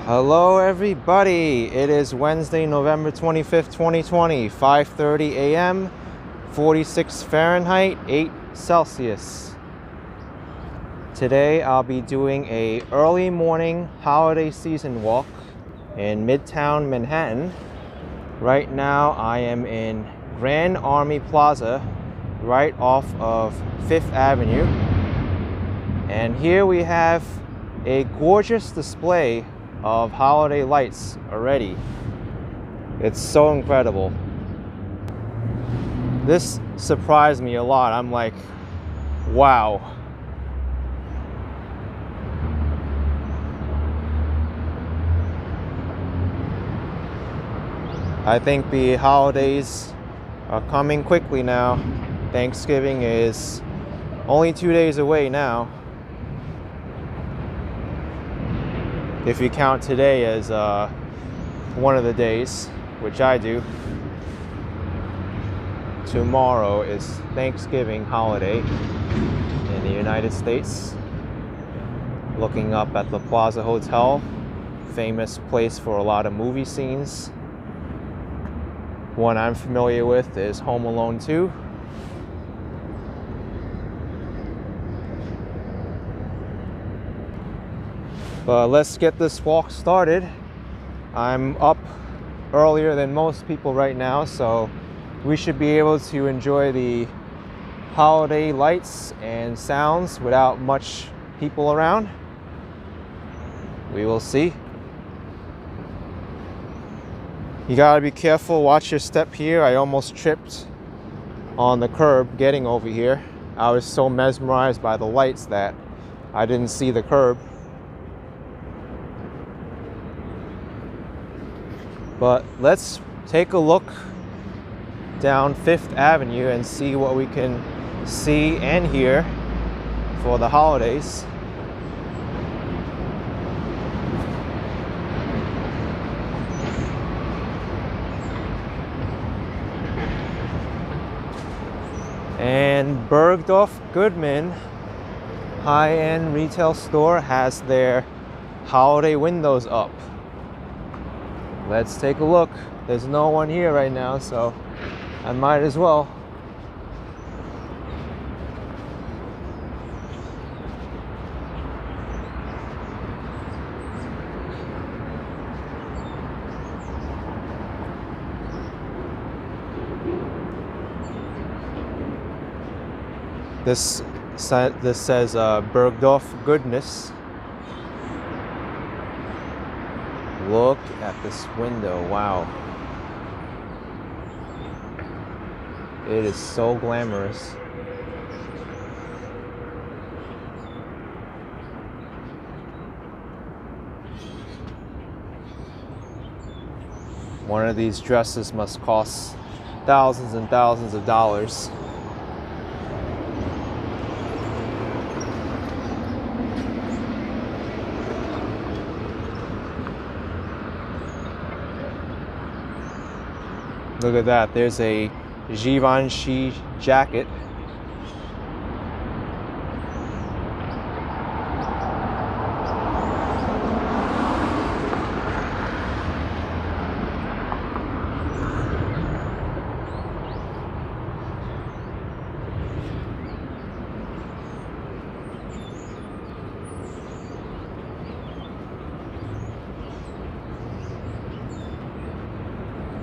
Hello everybody, it is Wednesday, November 25th, 2020, 5:30 a.m., 46 Fahrenheit, 8 Celsius. Today I'll be doing a early morning holiday season walk in Midtown Manhattan. Right now I am in Grand Army Plaza, right off of 5th Avenue. And here we have a gorgeous display of holiday lights already. It's so incredible. This surprised me a lot. I'm like, wow. I think the holidays are coming quickly now. Thanksgiving is only 2 days away now, if you count today as one of the days, which I do. Tomorrow is Thanksgiving holiday in the United States. Looking up at the Plaza Hotel, famous place for a lot of movie scenes. One I'm familiar with is Home Alone 2. But let's get this walk started. I'm up earlier than most people right now, so we should be able to enjoy the holiday lights and sounds without much people around. We will see. You gotta be careful, watch your step here. I almost tripped on the curb getting over here. I was so mesmerized by the lights that I didn't see the curb. But let's take a look down 5th Avenue and see what we can see and hear for the holidays. And Bergdorf Goodman high-end retail store has their holiday windows up. Let's take a look. There's no one here right now, so I might as well. This says Bergdorf Goodness. Look at this window, wow. It is so glamorous. One of these dresses must cost thousands and thousands of dollars. Look at that, there's a Givenchy jacket.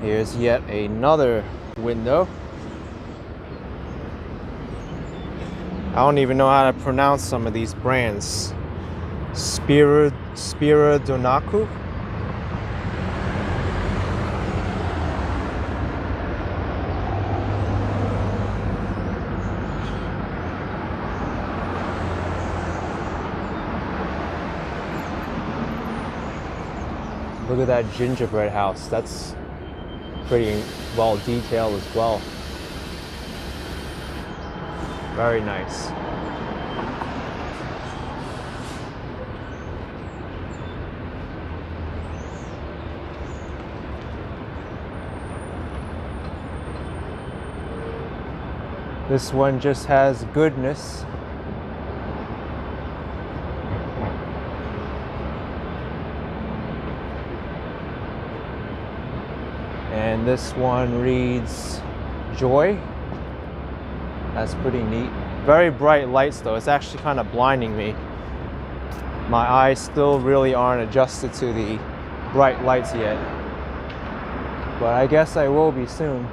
Here's yet another window. I don't even know how to pronounce some of these brands. Donaku. Look at that gingerbread house. That's pretty well detailed as well. Very nice. This one just has goodness. And this one reads Joy. That's pretty neat. Very bright lights though. It's actually kind of blinding me. My eyes still really aren't adjusted to the bright lights yet. But I guess I will be soon.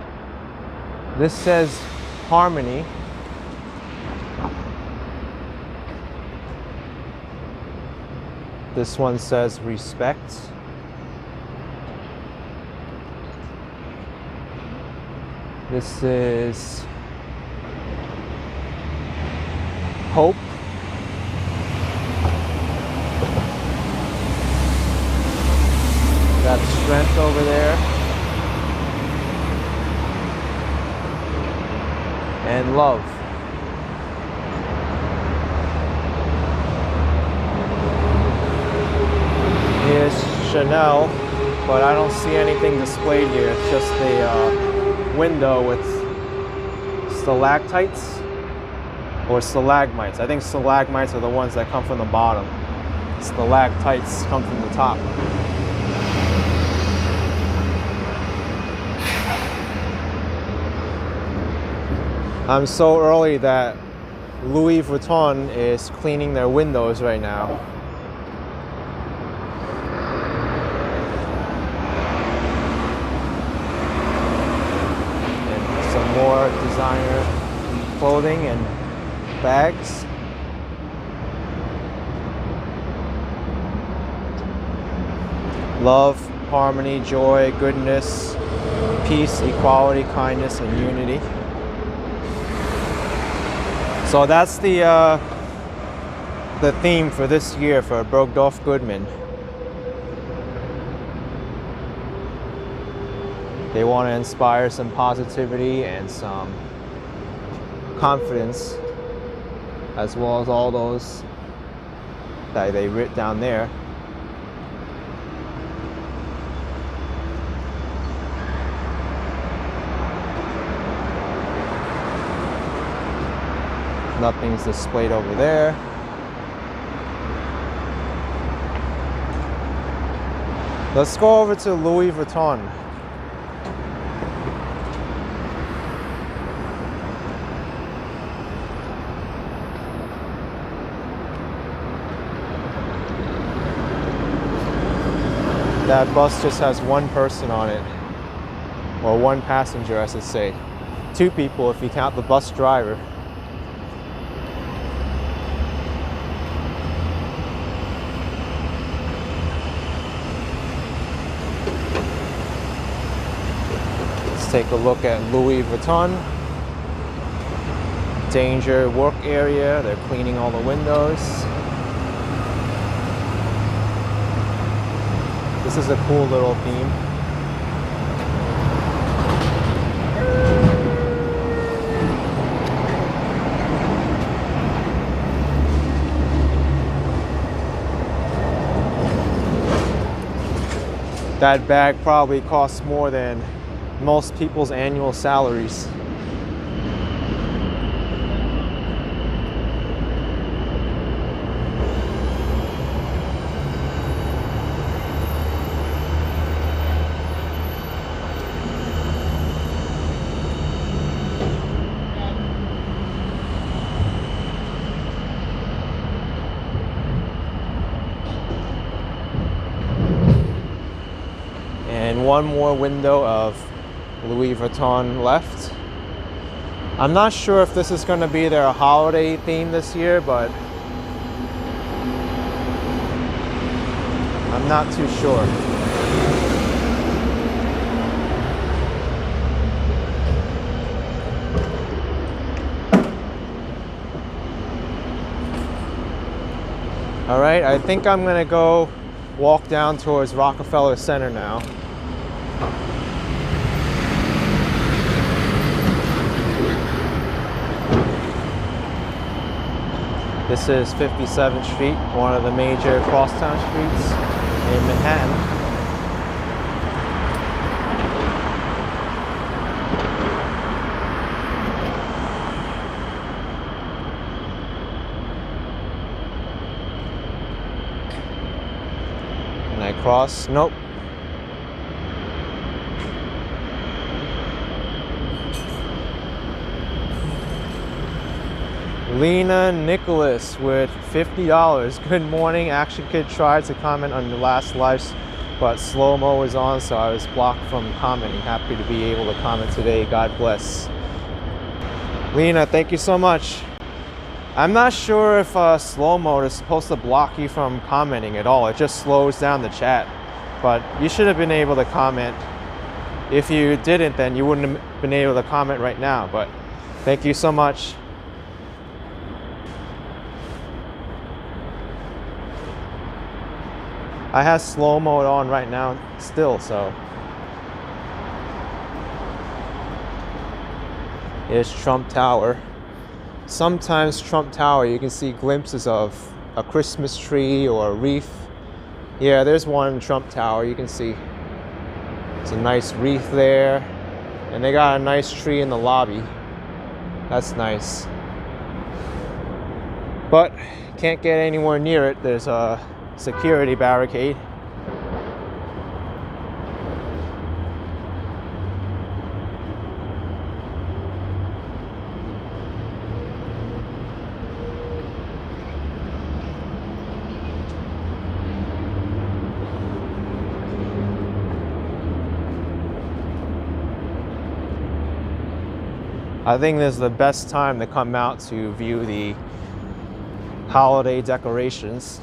This says Harmony. This one says Respect. This is Hope. Got Strength over there. And Love. Here's Chanel, but I don't see anything displayed here. It's just a window with stalactites or stalagmites. I think stalagmites are the ones that come from the bottom. Stalactites come from the top. I'm so early that Louis Vuitton is cleaning their windows right now. And some more designer clothing and bags. Love, harmony, joy, goodness, peace, equality, kindness, and unity. So that's the theme for this year for Bergdorf Goodman. They want to inspire some positivity and some confidence, as well as all those that they writ down there. Nothing's displayed over there. Let's go over to Louis Vuitton. That bus just has one person on it, or one passenger, I should say. Two people if you count the bus driver. Take a look at Louis Vuitton. Danger work area. They're cleaning all the windows. This is a cool little theme. That bag probably costs more than most people's annual salaries. And one more window of Louis Vuitton left. I'm not sure if this is going to be their holiday theme this year, but I'm not too sure. All right, I think I'm going to go walk down towards Rockefeller Center now. This is 57th Street, one of the major crosstown streets in Manhattan. And I cross, nope. Lena Nicholas with $50. Good morning. Action Kid tried to comment on the last live, but slow-mo was on, so I was blocked from commenting. Happy to be able to comment today. God bless. Lena, thank you so much. I'm not sure if slow-mo is supposed to block you from commenting at all. It just slows down the chat. But you should have been able to comment. If you didn't, then you wouldn't have been able to comment right now. But thank you so much. I have slow mode on right now still, so. Here's Trump Tower. Sometimes Trump Tower you can see glimpses of a Christmas tree or a wreath. Yeah, there's one in Trump Tower you can see. It's a nice wreath there. And they got a nice tree in the lobby. That's nice. But can't get anywhere near it. There's a security barricade. I think this is the best time to come out to view the holiday decorations.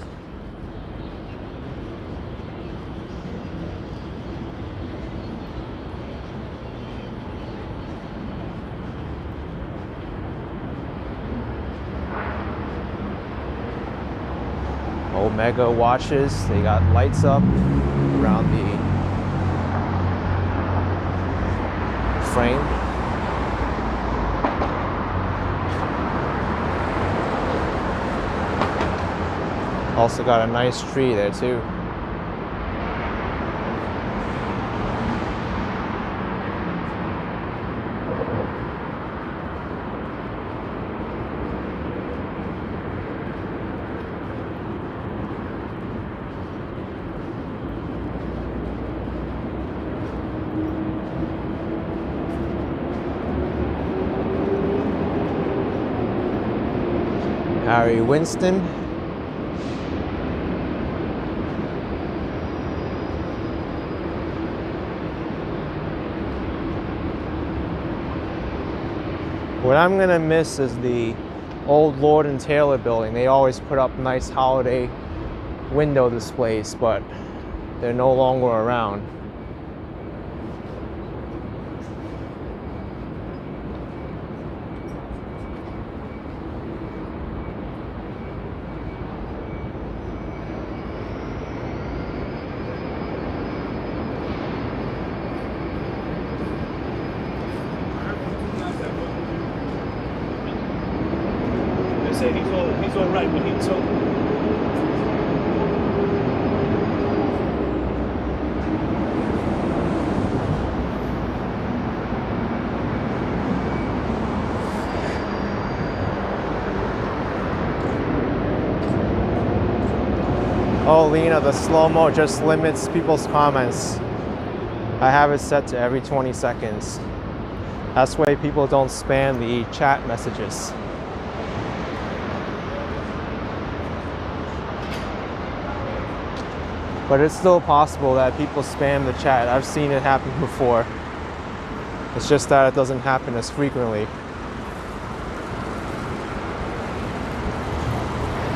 Omega watches, they got lights up around the frame. Also got a nice tree there too. Harry Winston. What I'm gonna miss is the old Lord and Taylor building. They always put up nice holiday window displays, but they're no longer around. He's all right when he told me. Oh, Lena, the slow-mo just limits people's comments. I have it set to every 20 seconds. That's why people don't spam the chat messages. But it's still possible that people spam the chat. I've seen it happen before. It's just that it doesn't happen as frequently.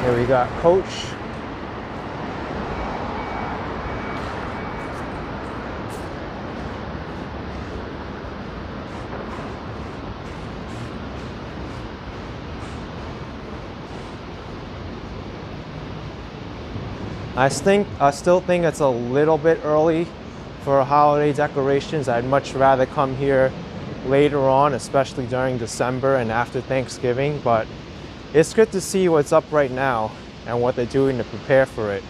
Here we got Coach. I still think it's a little bit early for holiday decorations. I'd much rather come here later on, especially during December and after Thanksgiving, but it's good to see what's up right now and what they're doing to prepare for it.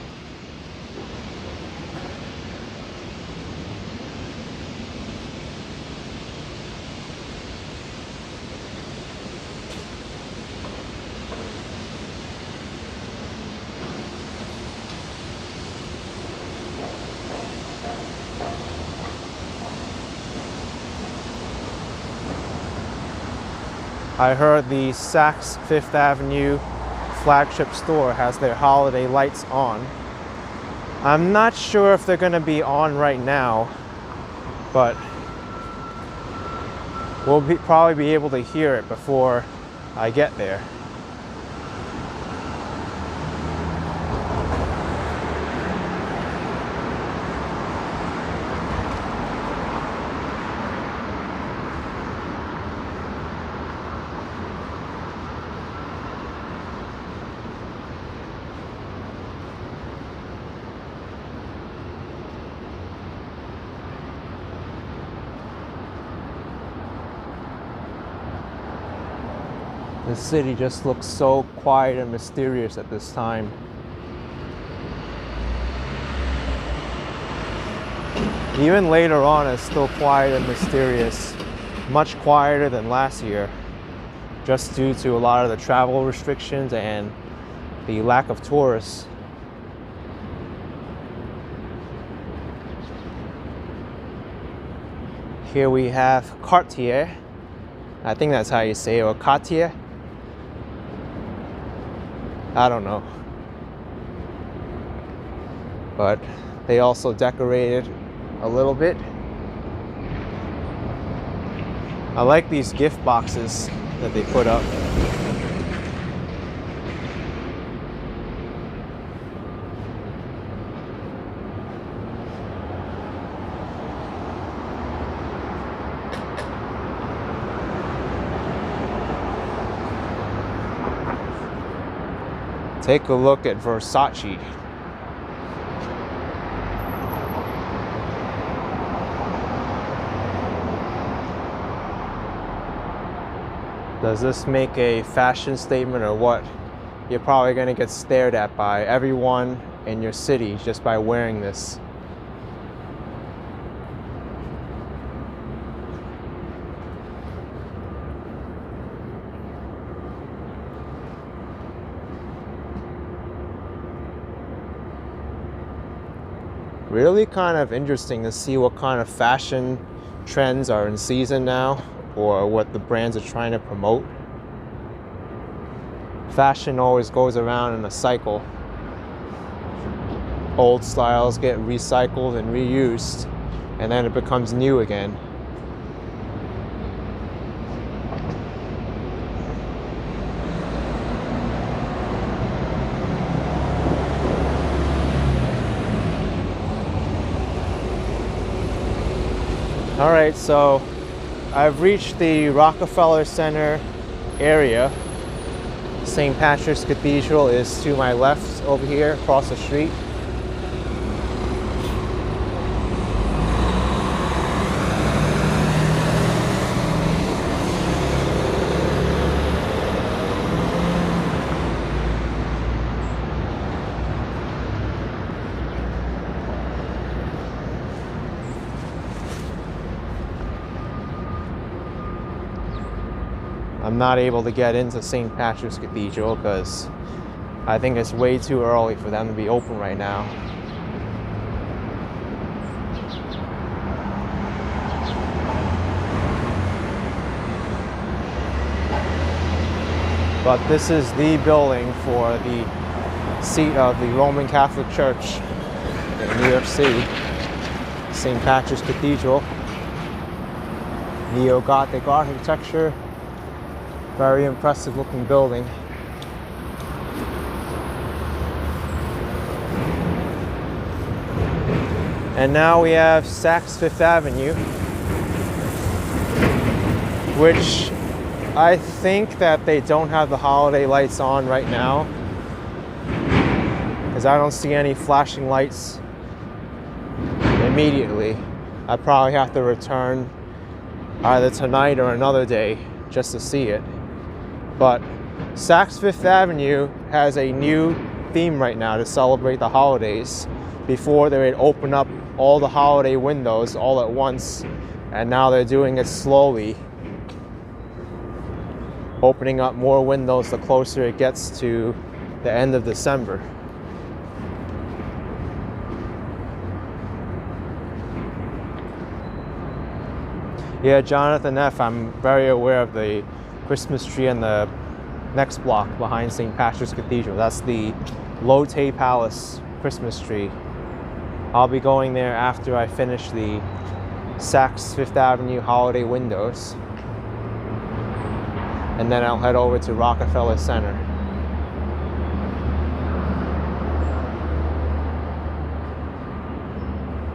I heard the Saks Fifth Avenue flagship store has their holiday lights on. I'm not sure if they're going to be on right now, but we'll probably be able to hear it before I get there. The city just looks so quiet and mysterious at this time. Even later on, it's still quiet and mysterious. Much quieter than last year, just due to a lot of the travel restrictions and the lack of tourists. Here we have Cartier. I think that's how you say it, or Cartier. I don't know. But they also decorated a little bit. I like these gift boxes that they put up. Take a look at Versace. Does this make a fashion statement or what? You're probably going to get stared at by everyone in your city just by wearing this. Really kind of interesting to see what kind of fashion trends are in season now, or what the brands are trying to promote. Fashion always goes around in a cycle. Old styles get recycled and reused, and then it becomes new again. All right, so I've reached the Rockefeller Center area. St. Patrick's Cathedral is to my left over here, across the street. I'm not able to get into St. Patrick's Cathedral because I think it's way too early for them to be open right now. But this is the building for the seat of the Roman Catholic Church in New York City, St. Patrick's Cathedral. Neo-Gothic architecture. Very impressive looking building. And now we have Saks Fifth Avenue, which I think that they don't have the holiday lights on right now, because I don't see any flashing lights immediately. I probably have to return either tonight or another day just to see it. But Saks Fifth Avenue has a new theme right now to celebrate the holidays. Before they would open up all the holiday windows all at once, and now they're doing it slowly, opening up more windows the closer it gets to the end of December. Yeah, Jonathan F., I'm very aware of the Christmas tree in the next block behind St. Patrick's Cathedral. That's the Lotte Palace Christmas tree. I'll be going there after I finish the Saks Fifth Avenue holiday windows. And then I'll head over to Rockefeller Center.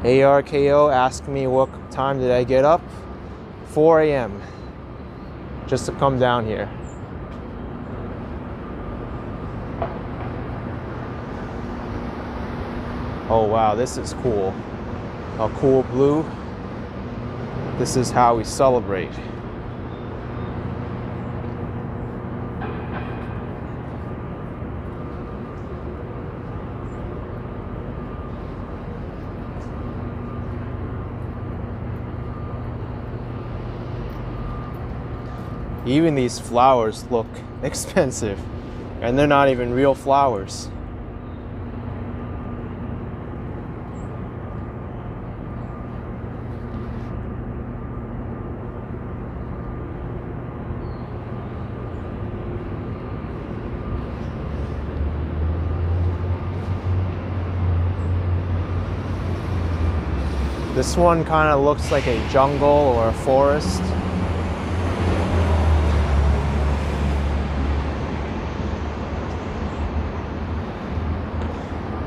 ARKO asked me what time did I get up? 4 a.m. just to come down here. Oh wow, this is cool. A cool blue. This is how we celebrate. Even these flowers look expensive, and they're not even real flowers. This one kind of looks like a jungle or a forest.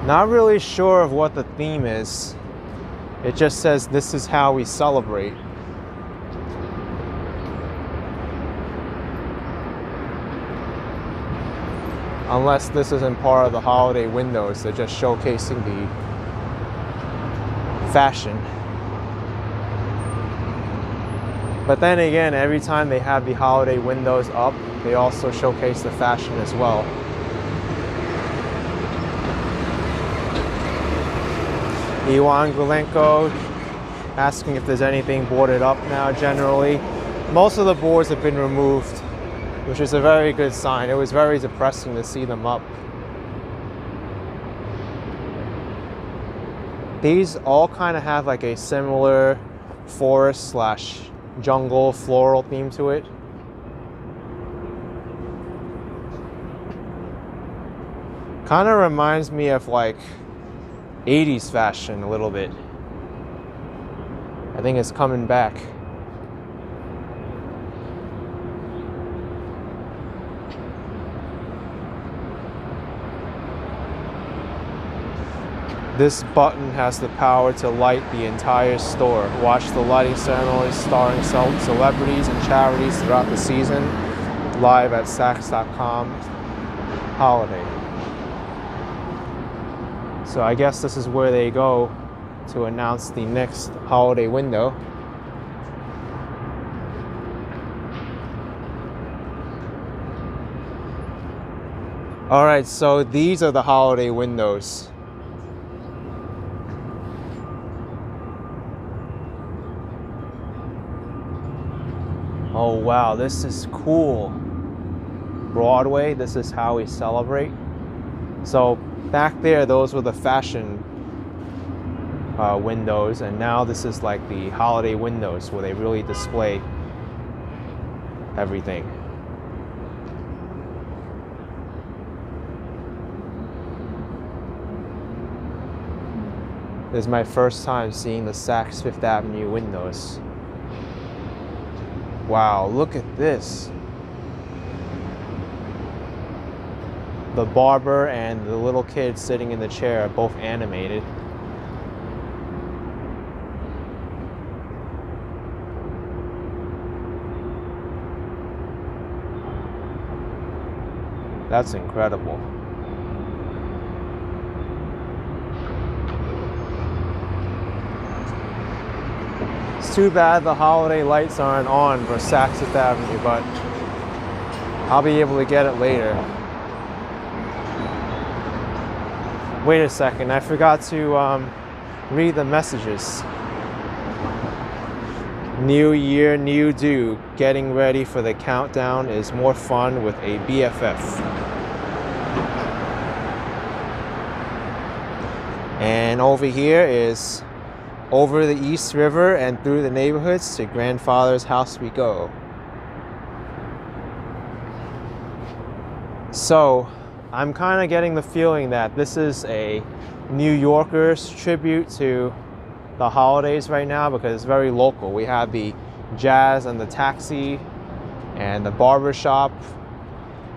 Not really sure of what the theme is. It just says this is how we celebrate. Unless this isn't part of the holiday windows, they're just showcasing the fashion. But then again, every time they have the holiday windows up, they also showcase the fashion as well. Iwan Gulenko asking if there's anything boarded up now generally. Most of the boards have been removed, which is a very good sign. It was very depressing to see them up. These all kind of have like a similar forest slash jungle floral theme to it. Kind of reminds me of like 80s fashion a little bit. I think it's coming back. This button has the power to light the entire store. Watch the lighting ceremonies starring celebrities and charities throughout the season. Live at Saks.com holiday. So I guess this is where they go to announce the next holiday window. All right, so these are the holiday windows. Oh wow, this is cool. Broadway, this is how we celebrate. So back there, those were the fashion windows, and now this is like the holiday windows where they really display everything. This is my first time seeing the Saks Fifth Avenue windows. Wow, look at this. The barber and the little kid sitting in the chair are both animated. That's incredible. It's too bad the holiday lights aren't on for Saks Fifth Avenue, but I'll be able to get it later. Wait a second, I forgot to read the messages. New year, new do. Getting ready for the countdown is more fun with a BFF. And over here is over the East River and through the neighborhoods to grandfather's house we go. So I'm kind of getting the feeling that this is a New Yorkers tribute to the holidays right now, because it's very local. We have the Jazz and the Taxi and the barber shop,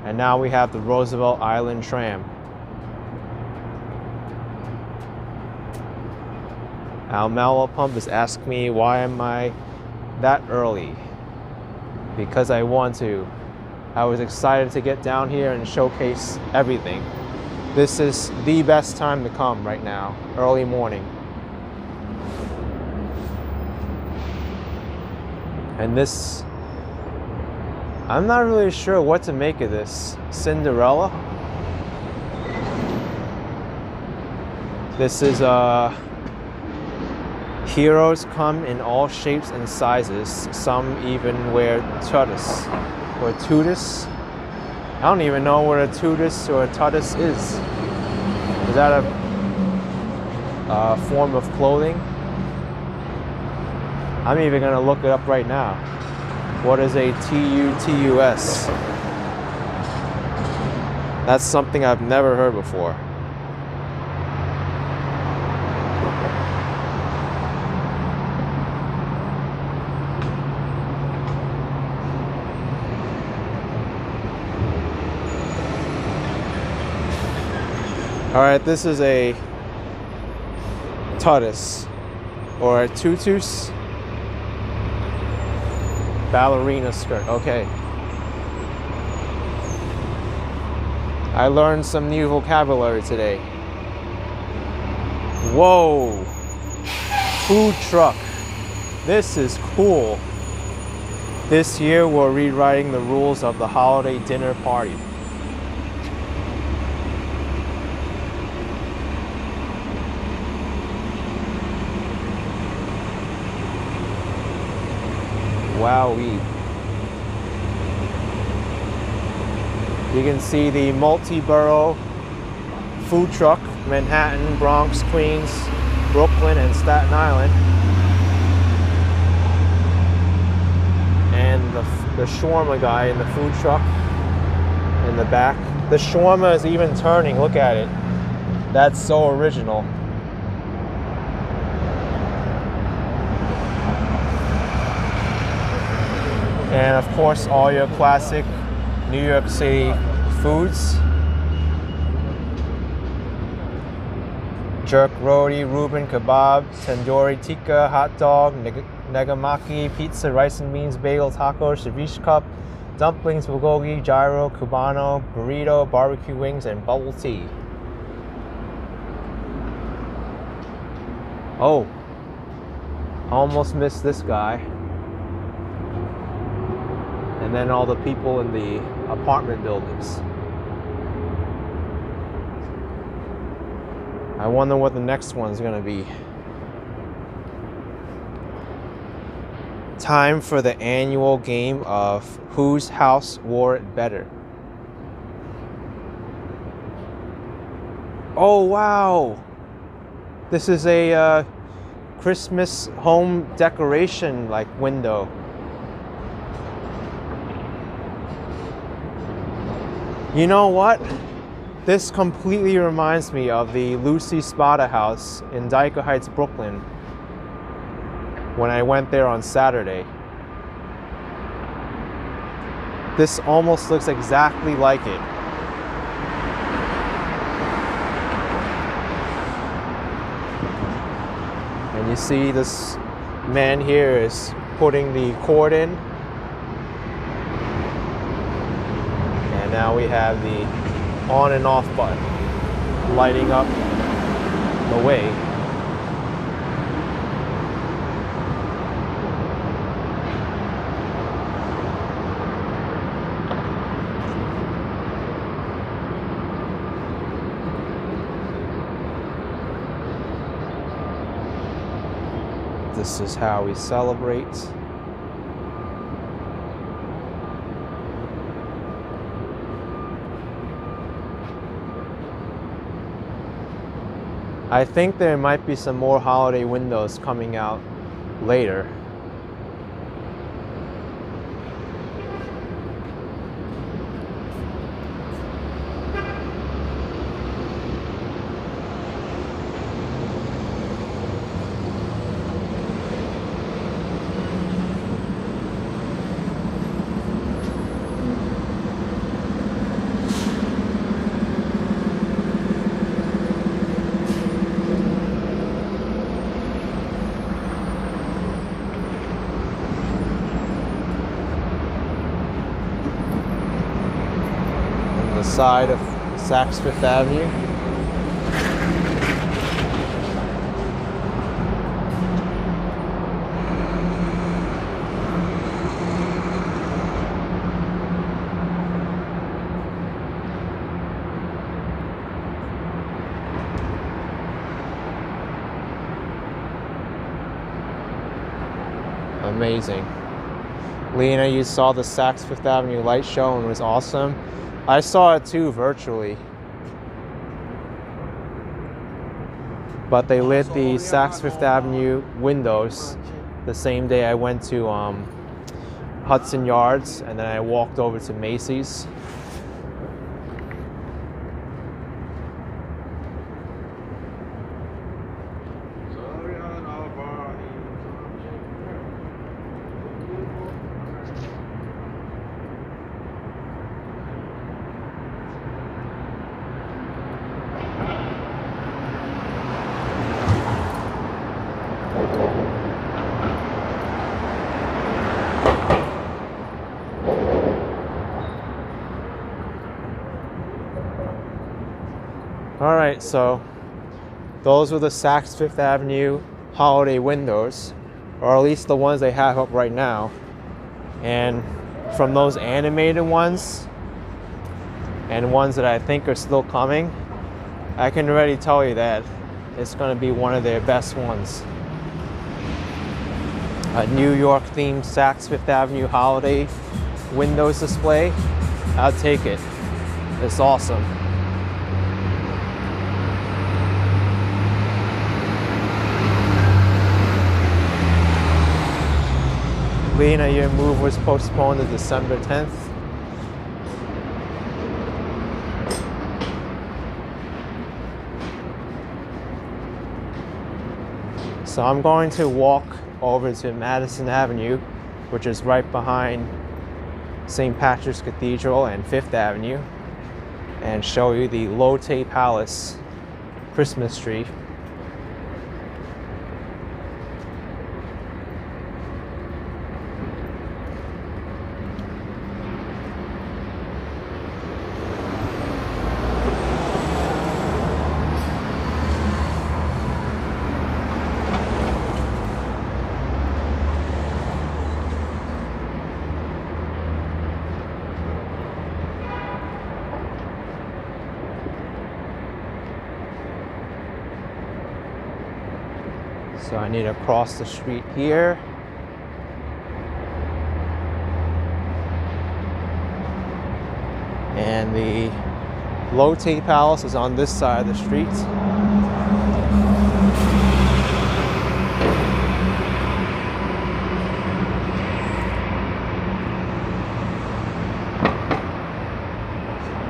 and now we have the Roosevelt Island tram. Almela Pump is asking me why am I that early? Because I want to. I was excited to get down here and showcase everything. This is the best time to come right now, early morning. And this, I'm not really sure what to make of this. Cinderella. This is heroes come in all shapes and sizes. Some even wear tutus or tutus. I don't even know what a tutus or a tutus is. Is that a form of clothing? I'm even gonna look it up right now. What is a tutus? That's something I've never heard before. All right, this is a tutus or a tutus. Ballerina skirt, okay. I learned some new vocabulary today. Whoa, food truck. This is cool. This year we're rewriting the rules of the holiday dinner party. Wowee. You can see the multi-borough food truck, Manhattan, Bronx, Queens, Brooklyn, and Staten Island. And the shawarma guy in the food truck in the back. The shawarma is even turning, look at it. That's so original. And of course, all your classic New York City foods. Jerk roti, Reuben kebab, tandoori tikka, hot dog, negamaki, pizza, rice and beans, bagel, taco, ceviche cup, dumplings, bulgogi, gyro, cubano, burrito, barbecue wings, and bubble tea. Oh, almost missed this guy. And then all the people in the apartment buildings. I wonder what the next one's gonna be. Time for the annual game of Whose House Wore It Better. Oh wow! This is a Christmas home decoration like window. You know what? This completely reminds me of the Lucy Spada house in Dyker Heights, Brooklyn, when I went there on Saturday. This almost looks exactly like it. And you see this man here is putting the cord in. Now we have the on and off button lighting up the way. This is how we celebrate. I think there might be some more holiday windows coming out later. side of Saks Fifth Avenue. Amazing. Lena, you saw the Saks Fifth Avenue light show and it was awesome. I saw it too virtually. But they lit the Saks Fifth Avenue windows the same day I went to Hudson Yards, and then I walked over to Macy's. Alright, so those were the Saks Fifth Avenue holiday windows, or at least the ones they have up right now. And from those animated ones and ones that I think are still coming, I can already tell you that it's going to be one of their best ones. A New York themed Saks Fifth Avenue holiday windows display, I'll take it. It's awesome. Lena, your move was postponed to December 10th. So I'm going to walk over to Madison Avenue, which is right behind St. Patrick's Cathedral and Fifth Avenue, and show you the Lotte Palace Christmas tree. So I need to cross the street here. And the Lotte Palace is on this side of the street.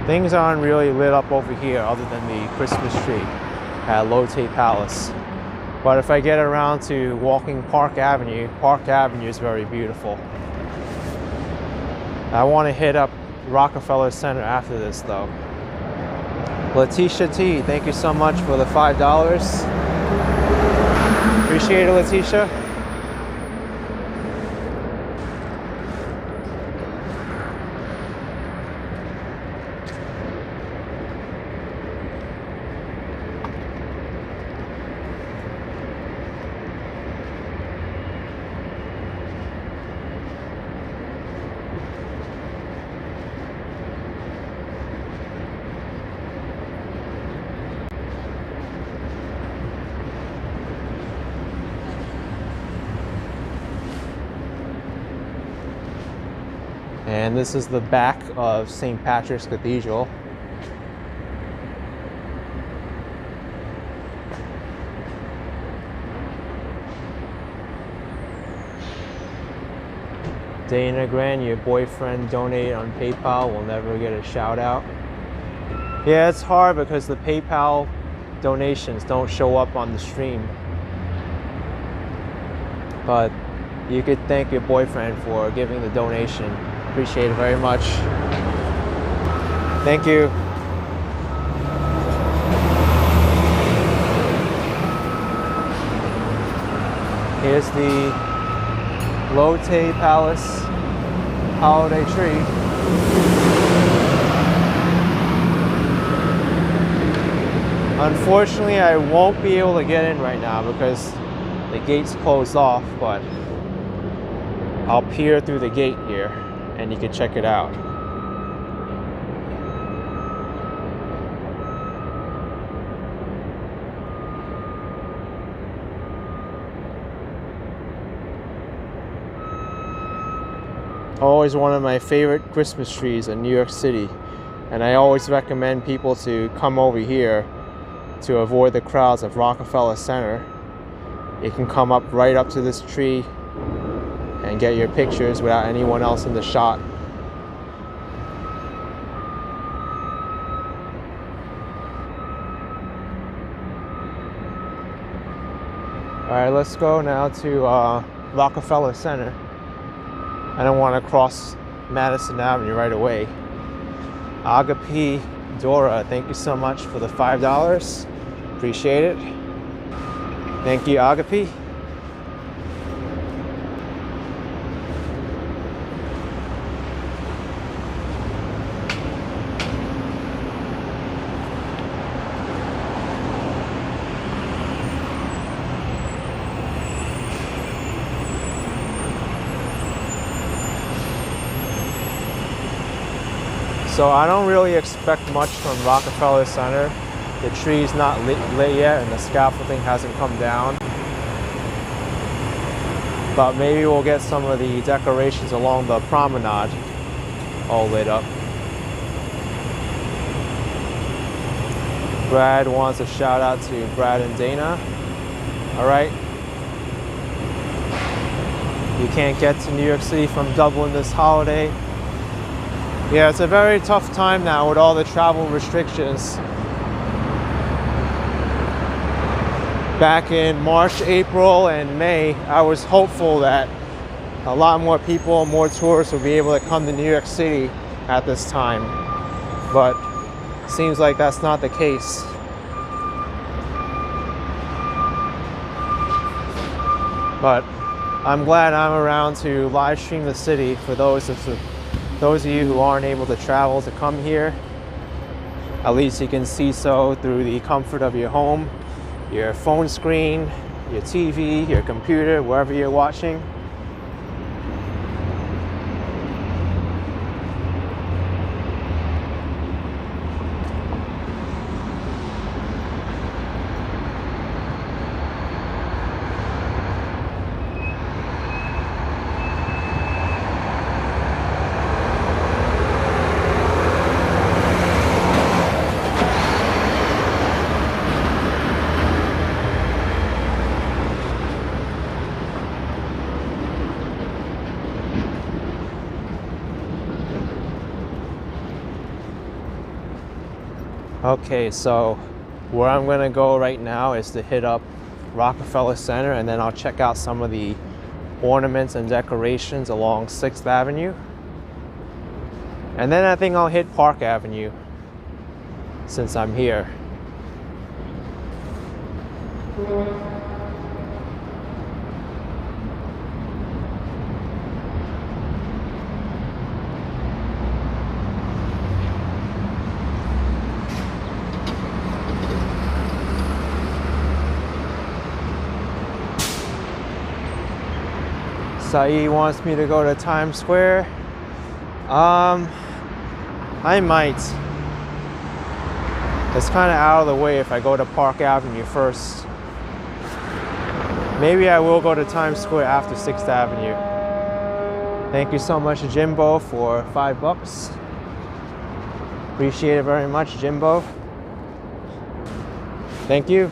Things aren't really lit up over here other than the Christmas tree at Lotte Palace. But if I get around to walking Park Avenue is very beautiful. I want to hit up Rockefeller Center after this though. Letitia T, thank you so much for the $5. Appreciate it, Letitia. And this is the back of St. Patrick's Cathedral. Dana Grant, your boyfriend donated on PayPal, will never get a shout out. Yeah, it's hard because the PayPal donations don't show up on the stream. But you could thank your boyfriend for giving the donation. Appreciate it very much. Thank you. Here's the Lotte Palace holiday tree. Unfortunately, I won't be able to get in right now because the gate's closed off, but I'll peer through the gate here and you can check it out. Always one of my favorite Christmas trees in New York City, and I always recommend people to come over here to avoid the crowds of Rockefeller Center. You can come up right up to this tree and get your pictures without anyone else in the shot. All right, let's go now to Rockefeller Center. I don't want to cross Madison Avenue right away. Agape Dora, thank you so much for the $5. Appreciate it. Thank you, Agape. So I don't really expect much from Rockefeller Center. The tree's not lit yet and the scaffolding hasn't come down. But maybe we'll get some of the decorations along the promenade all lit up. Brad wants a shout out to Brad and Dana. All right. You can't get to New York City from Dublin this holiday. Yeah, it's a very tough time now with all the travel restrictions. Back in March, April, and May, I was hopeful that a lot more people, more tourists would be able to come to New York City at this time. But it seems like that's not the case. But I'm glad I'm around to live stream the city for those of you who aren't able to travel to come here. At least you can see so through the comfort of your home, your phone screen, your TV, your computer, wherever you're watching. Okay, so where I'm gonna go right now is to hit up Rockefeller Center, and then I'll check out some of the ornaments and decorations along 6th Avenue. And then I think I'll hit Park Avenue since I'm here. Saeed wants me to go to Times Square. I might. It's kind of out of the way if I go to Park Avenue first. Maybe I will go to Times Square after 6th Avenue. Thank you so much, Jimbo, for $5. Appreciate it very much, Jimbo. Thank you.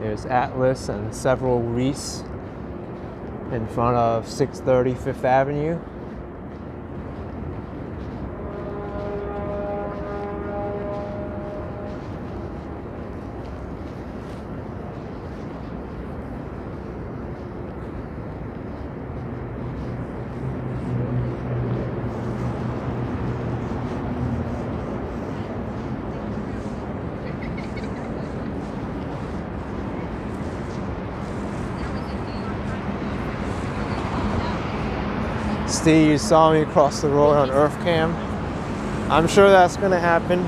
There's Atlas and several wreaths in front of 630 5th Avenue. Steve, you saw me cross the road on Earth Cam. I'm sure that's gonna happen.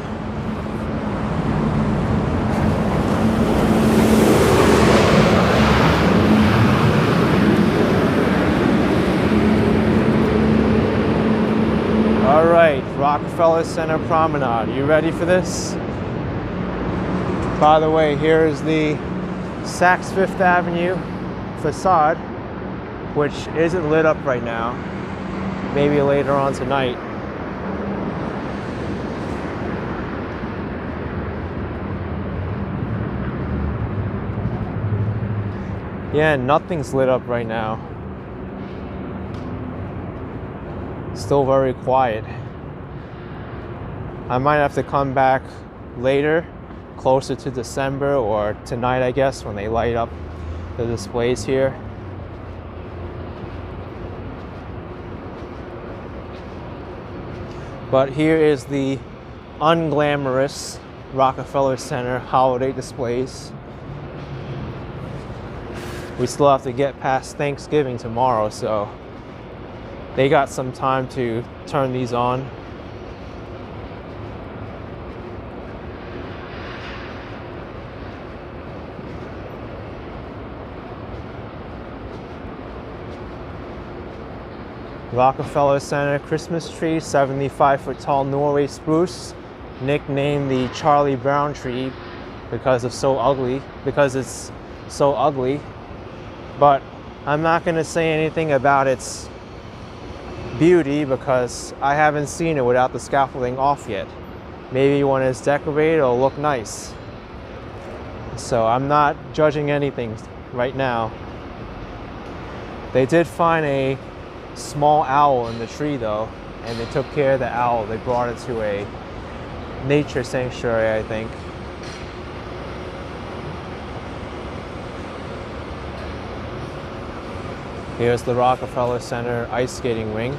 All right, Rockefeller Center Promenade. You ready for this? By the way, here is the Saks Fifth Avenue facade, which isn't lit up right now. Maybe later on tonight. Yeah, nothing's lit up right now. Still very quiet. I might have to come back later, closer to December, or tonight, I guess, when they light up the displays here. But here is the unglamorous Rockefeller Center holiday displays. We still have to get past Thanksgiving tomorrow, so they got some time to turn these on. Rockefeller Center Christmas tree, 75-foot tall Norway spruce, nicknamed the Charlie Brown tree because it's so ugly. But I'm not going to say anything about its beauty because I haven't seen it without the scaffolding off yet. Maybe when it's decorated, it'll look nice. So I'm not judging anything right now. They did find a small owl in the tree though, and they took care of the owl. They brought it to a nature sanctuary, I think. Here's the Rockefeller Center ice skating rink.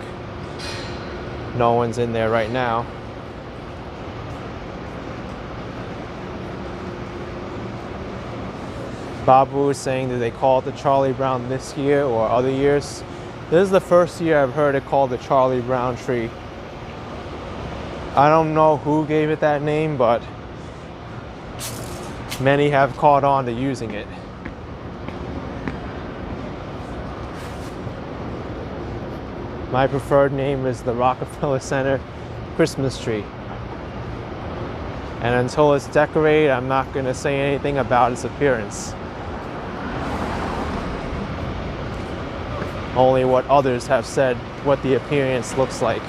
No one's in there right now. Babu was saying that they call it the Charlie Brown this year or other years. This is the first year I've heard it called the Charlie Brown tree. I don't know who gave it that name, but many have caught on to using it. My preferred name is the Rockefeller Center Christmas tree. And until it's decorated, I'm not going to say anything about its appearance. Only what others have said what the appearance looks like.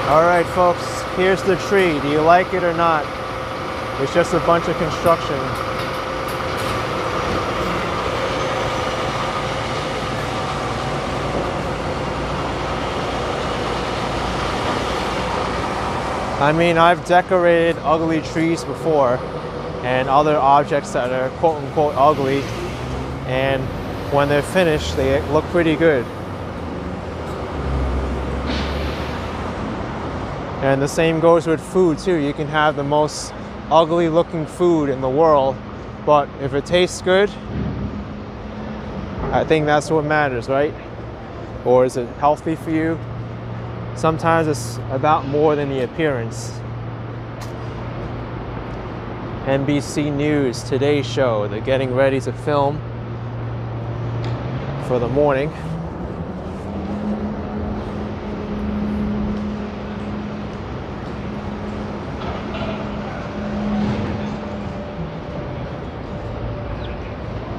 All right, folks, here's the tree. Do you like it or not? It's just a bunch of construction. I mean, I've decorated ugly trees before and other objects that are quote-unquote ugly, and when they're finished, they look pretty good. And the same goes with food too. You can have the most ugly looking food in the world, but if it tastes good, I think that's what matters, right? Or is it healthy for you? Sometimes it's about more than the appearance. NBC News, Today's Show, they're getting ready to film for the morning.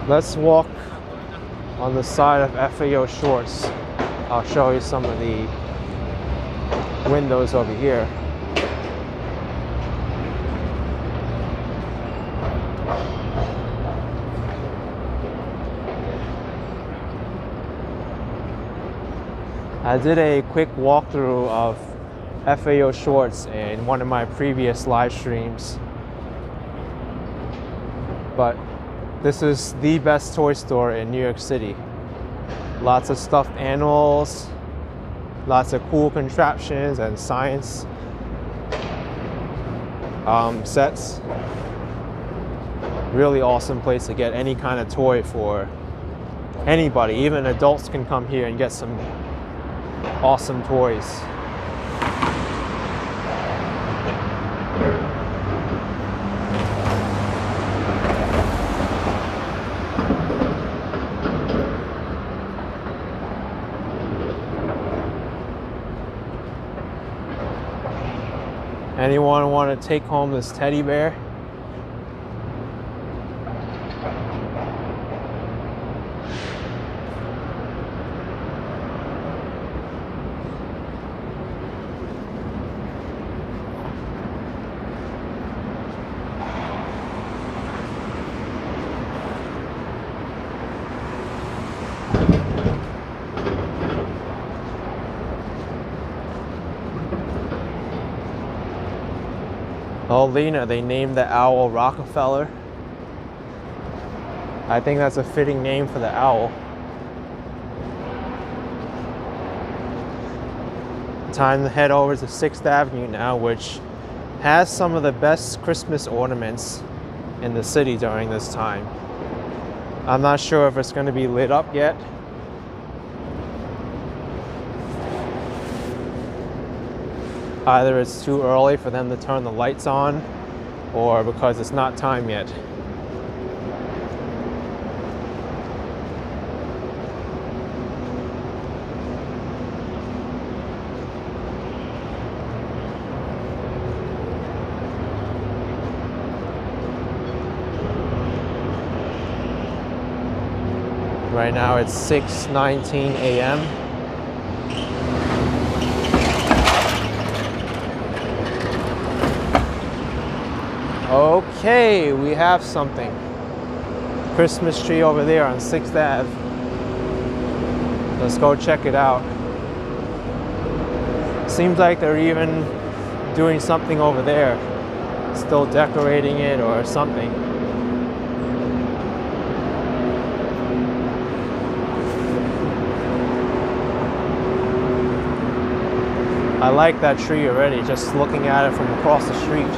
Let's walk on the side of FAO Schwarz. I'll show you some of the windows over here. I did a quick walkthrough of FAO Schwarz in one of my previous live streams, but this is the best toy store in New York City. Lots of stuffed animals, lots of cool contraptions and science sets. Really awesome place to get any kind of toy for anybody. Even adults can come here and get some awesome toys. Anyone want to take home this teddy bear? Oh, Lena, they named the owl Rockefeller. I think that's a fitting name for the owl. Time to head over to 6th Avenue now, which has some of the best Christmas ornaments in the city during this time. I'm not sure if it's going to be lit up yet. Either it's too early for them to turn the lights on, or because it's not time yet. Right now it's 6:19 a.m. Okay, we have something. Christmas tree over there on 6th Ave. Let's go check it out. Seems like they're even doing something over there. Still decorating it or something. I like that tree already, just looking at it from across the street.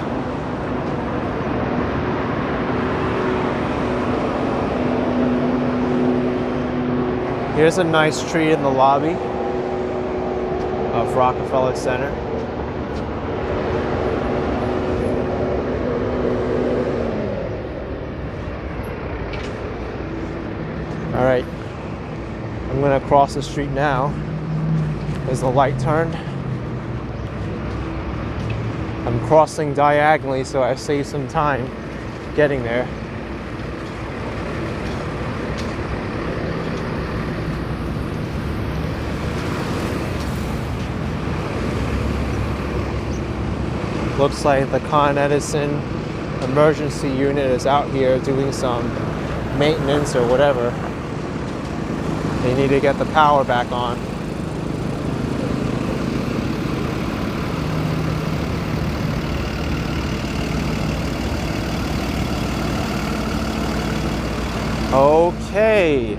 Here's a nice tree in the lobby of Rockefeller Center. All right, I'm gonna cross the street now. Is the light turned? I'm crossing diagonally, so I save some time getting there. Looks like the Con Edison emergency unit is out here doing some maintenance or whatever. They need to get the power back on. Okay,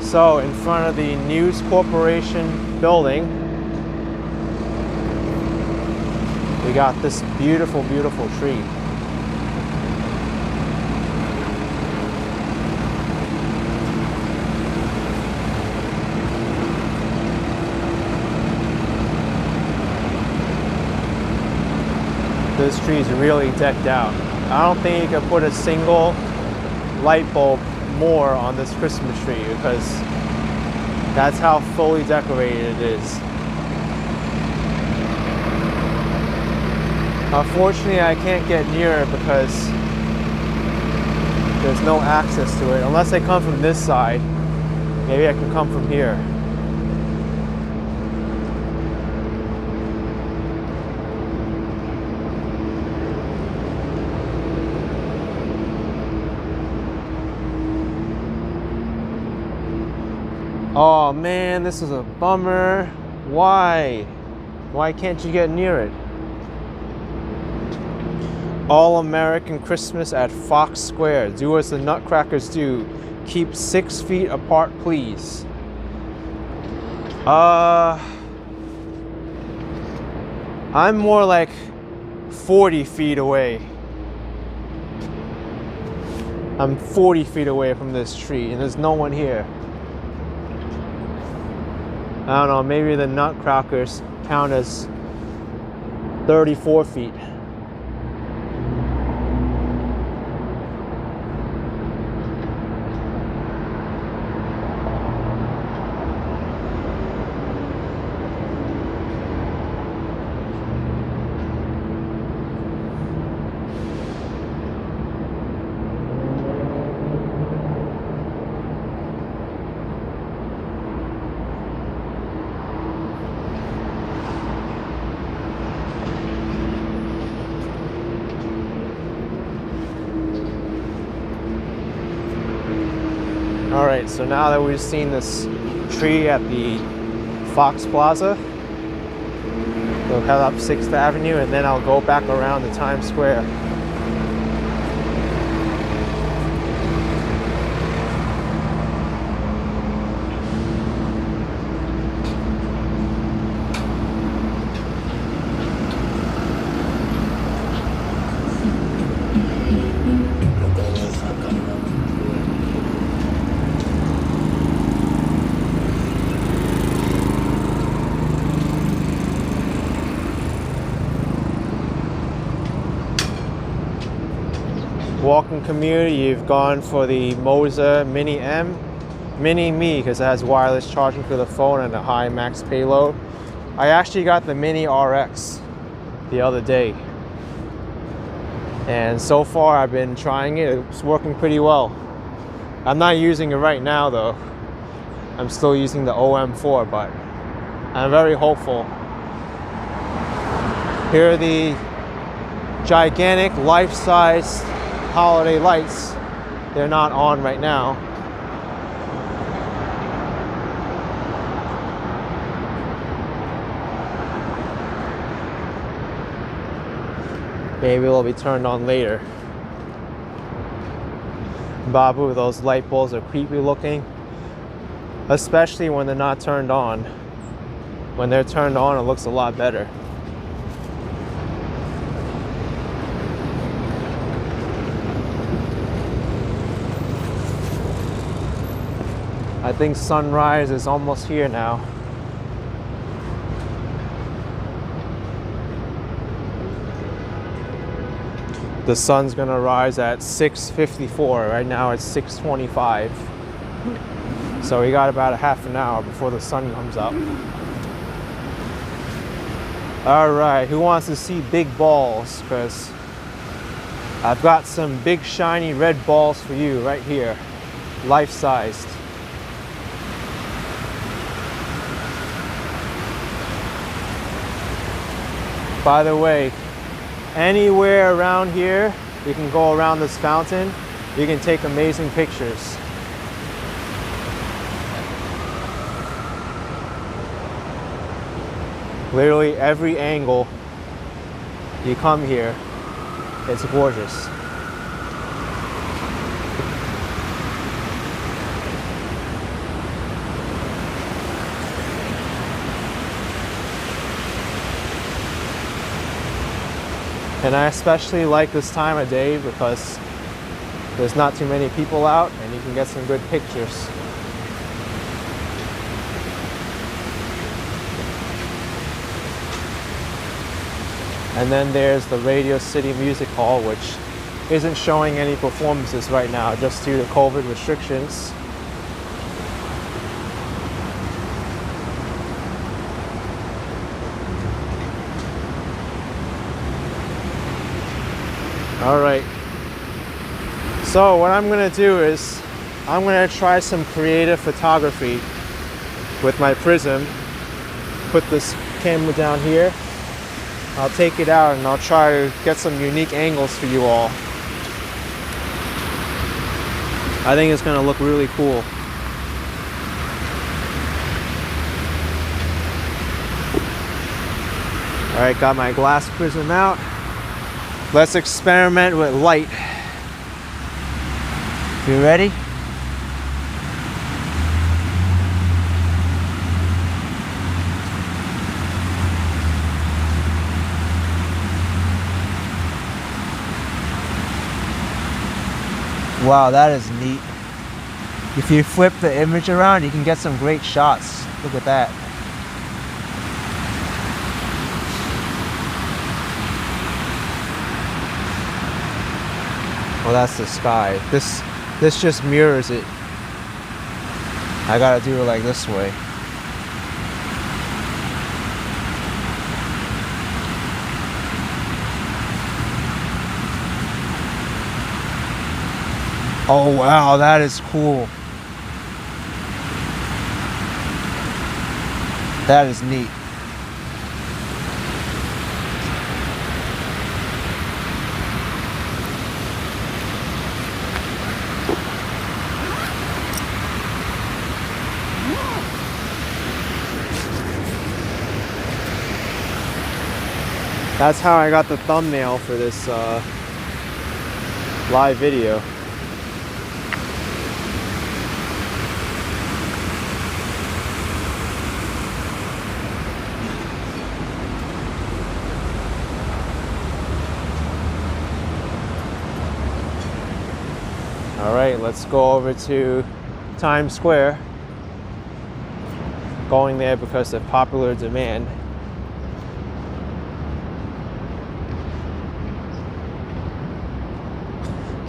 so in front of the News Corporation building, we got this beautiful, beautiful tree. This tree is really decked out. I don't think you could put a single light bulb more on this Christmas tree because that's how fully decorated it is. Unfortunately, I can't get near it because there's no access to it. Unless I come from this side, maybe I can come from here. Oh man, this is a bummer. Why? Why can't you get near it? All-American Christmas at Fox Square. Do as the Nutcrackers do. Keep 6 feet apart, please. I'm more like 40 feet away. I'm 40 feet away from this tree and there's no one here. I don't know, maybe the nutcrackers count as 34 feet. All right, so now that we've seen this tree at the Fox Plaza, we'll head up 6th Avenue and then I'll go back around to Times Square. Walking community, you've gone for the Moser Mini M, Mini Me because it has wireless charging for the phone and a high max payload. I actually got the Mini RX the other day, and so far I've been trying it. It's working pretty well. I'm not using it right now though. I'm still using the OM4, but I'm very hopeful. Here are the gigantic life-size holiday lights. They're not on right now. Maybe they'll be turned on later. Babu, those light bulbs are creepy looking, especially when they're not turned on. When they're turned on, it looks a lot better. I think sunrise is almost here now. The sun's gonna rise at 6:54. Right now it's 6:25. So we got about a half an hour before the sun comes up. All right, who wants to see big balls? Because I've got some big shiny red balls for you right here, life-sized. By the way, anywhere around here, you can go around this fountain, you can take amazing pictures. Literally every angle you come here, it's gorgeous. And I especially like this time of day because there's not too many people out and you can get some good pictures. And then there's the Radio City Music Hall, which isn't showing any performances right now just due to COVID restrictions. All right, so what I'm gonna do is I'm gonna try some creative photography with my Prism. Put this camera down here. I'll take it out and I'll try to get some unique angles for you all. I think it's gonna look really cool. All right, got my glass Prism out. Let's experiment with light. You ready? Wow, that is neat. If you flip the image around, you can get some great shots. Look at that. Well, that's the sky. This just mirrors it. I gotta do it like this way. Oh wow, that is cool. That is neat. That's how I got the thumbnail for this live video. All right, let's go over to Times Square. Going there because of popular demand.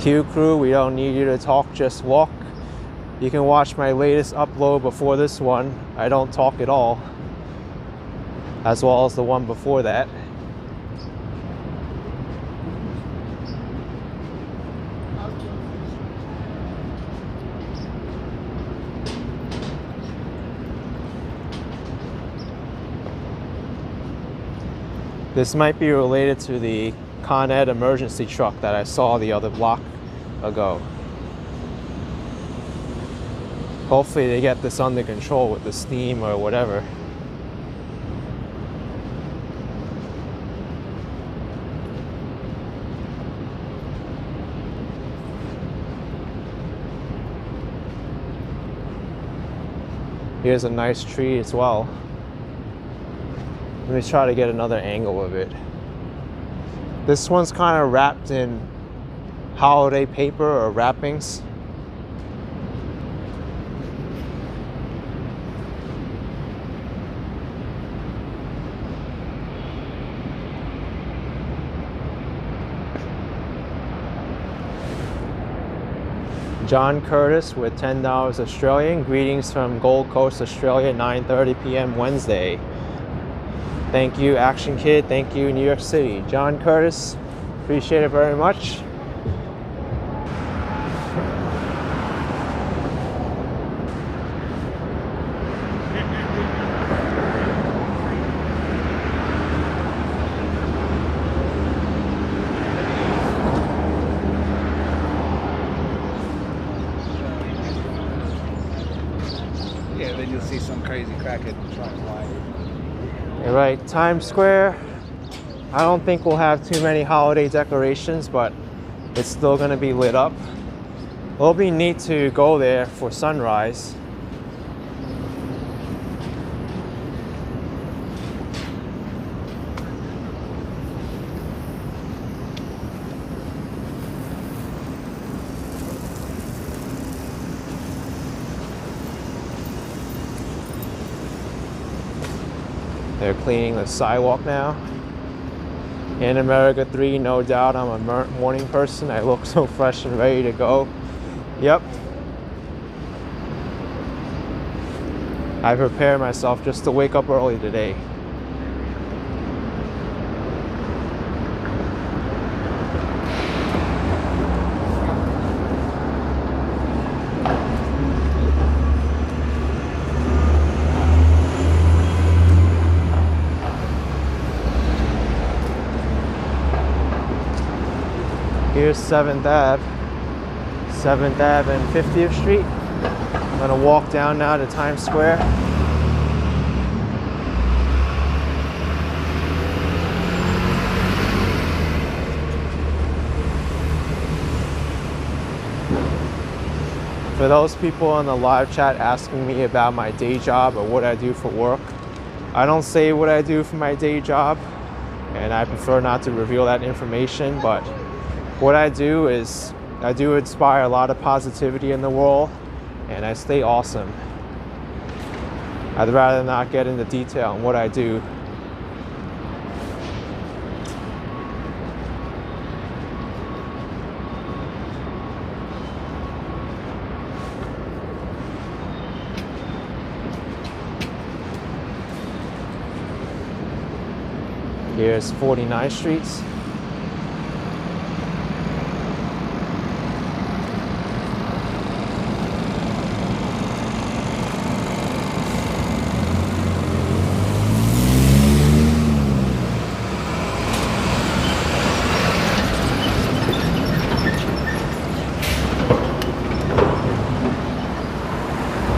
Q Crew, we don't need you to talk, just walk. You can watch my latest upload before this one. I don't talk at all, as well as the one before that. This might be related to the Con Ed emergency truck that I saw the other block ago. Hopefully they get this under control with the steam or whatever. Here's a nice tree as well. Let me try to get another angle of it. This one's kind of wrapped in holiday paper or wrappings. John Curtis with $10 Australian. Greetings from Gold Coast, Australia, 9:30 p.m. Wednesday. Thank you, Action Kid. Thank you, New York City. John Curtis, appreciate it very much. Yeah, then you'll see some crazy crackhead trying to lie. All right, Times Square. I don't think we'll have too many holiday decorations, but it's still gonna be lit up. It'll be neat to go there for sunrise. They're cleaning the sidewalk now. In America 3, no doubt I'm a morning person. I look so fresh and ready to go. Yep. I prepare myself just to wake up early today. Here's 7th Ave. 7th Ave and 50th Street. I'm gonna walk down now to Times Square. For those people on the live chat asking me about my day job or what I do for work, I don't say what I do for my day job, and I prefer not to reveal that information, but what I do is I do inspire a lot of positivity in the world, and I stay awesome. I'd rather not get into detail on what I do. Here's 49th Street.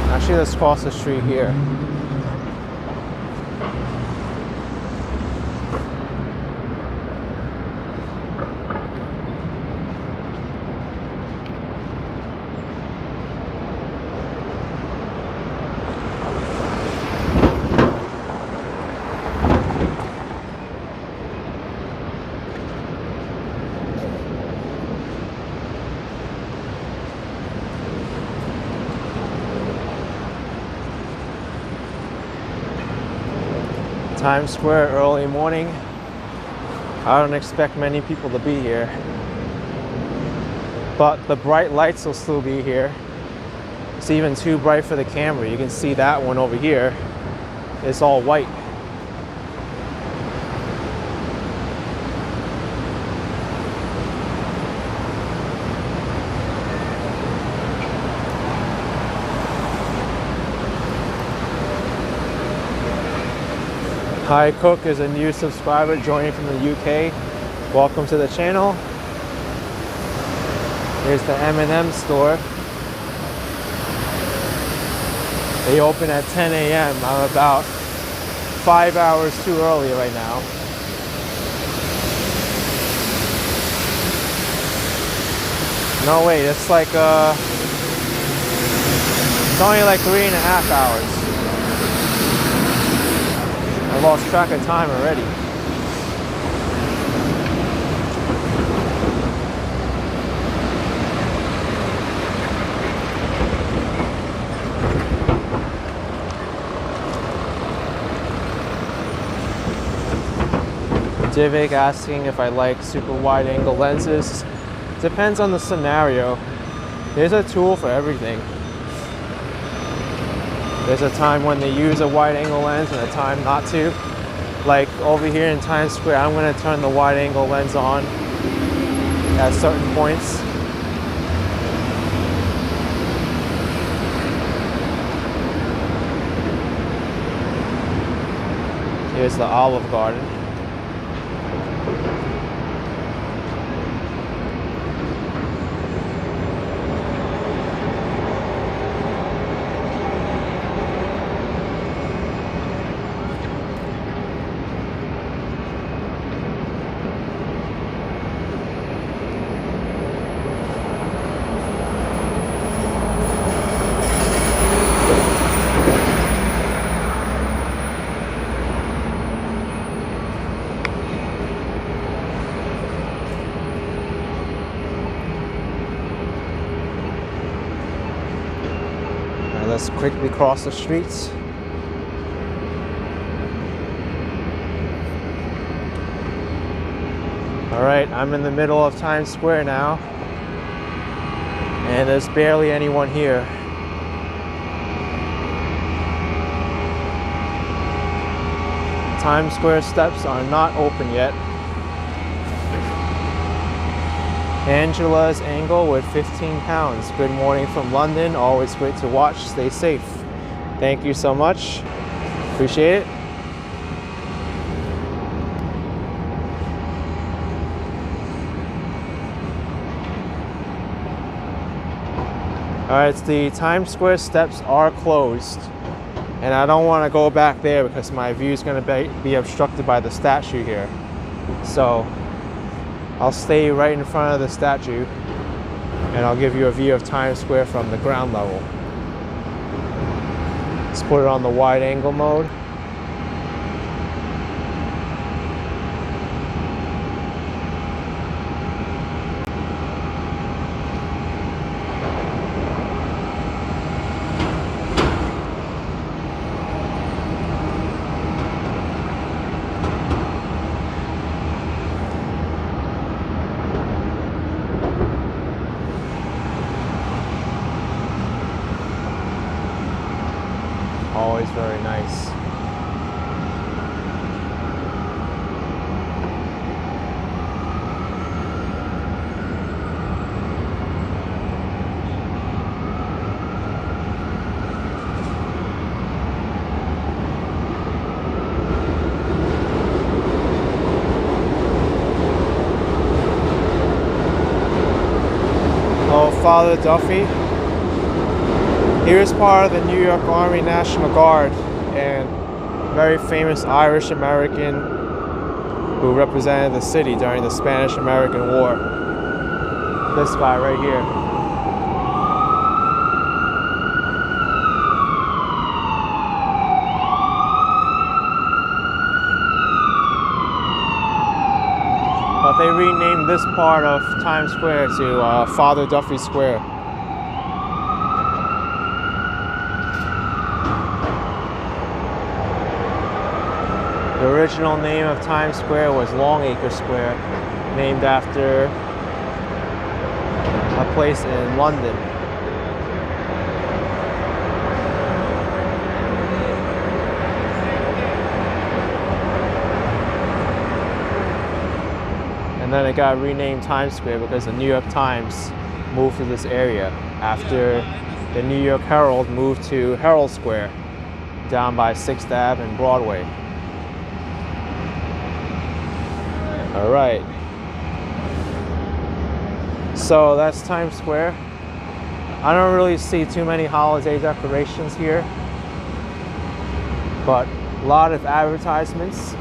Actually, let's cross the street here. Times Square early morning. I don't expect many people to be here, but the bright lights will still be here. It's even too bright for the camera. You can see that one over here. It's all white. Hi Cook is a new subscriber joining from the UK. Welcome to the channel. Here's the M&M store. They open at 10 a.m. I'm about 5 hours too early right now. No wait, it's like it's only like 3.5 hours. I lost track of time already. Divik asking if I like super wide angle lenses. Depends on the scenario. There's a tool for everything. There's a time when they use a wide angle lens and a time not to. Like over here in Times Square, I'm going to turn the wide angle lens on at certain points. Here's the Olive Garden. Let's quickly cross the streets. All right, I'm in the middle of Times Square now, and there's barely anyone here. Times Square steps are not open yet. Angela's angle with 15 pounds. Good morning from London. Always great to watch. Stay safe. Thank you so much. Appreciate it. All right, the Times Square steps are closed, and I don't want to go back there because my view is going to be obstructed by the statue here. So I'll stay right in front of the statue, and I'll give you a view of Times Square from the ground level. Let's put it on the wide angle mode. Father Duffy. He was part of the New York Army National Guard and very famous Irish American who represented the city during the Spanish-American War. This guy right here. But they renamed this part of Times Square to Father Duffy Square. The original name of Times Square was Longacre Square, named after a place in London. And then it got renamed Times Square because the New York Times moved to this area after the New York Herald moved to Herald Square down by 6th Ave and Broadway. All right. So that's Times Square. I don't really see too many holiday decorations here, but a lot of advertisements.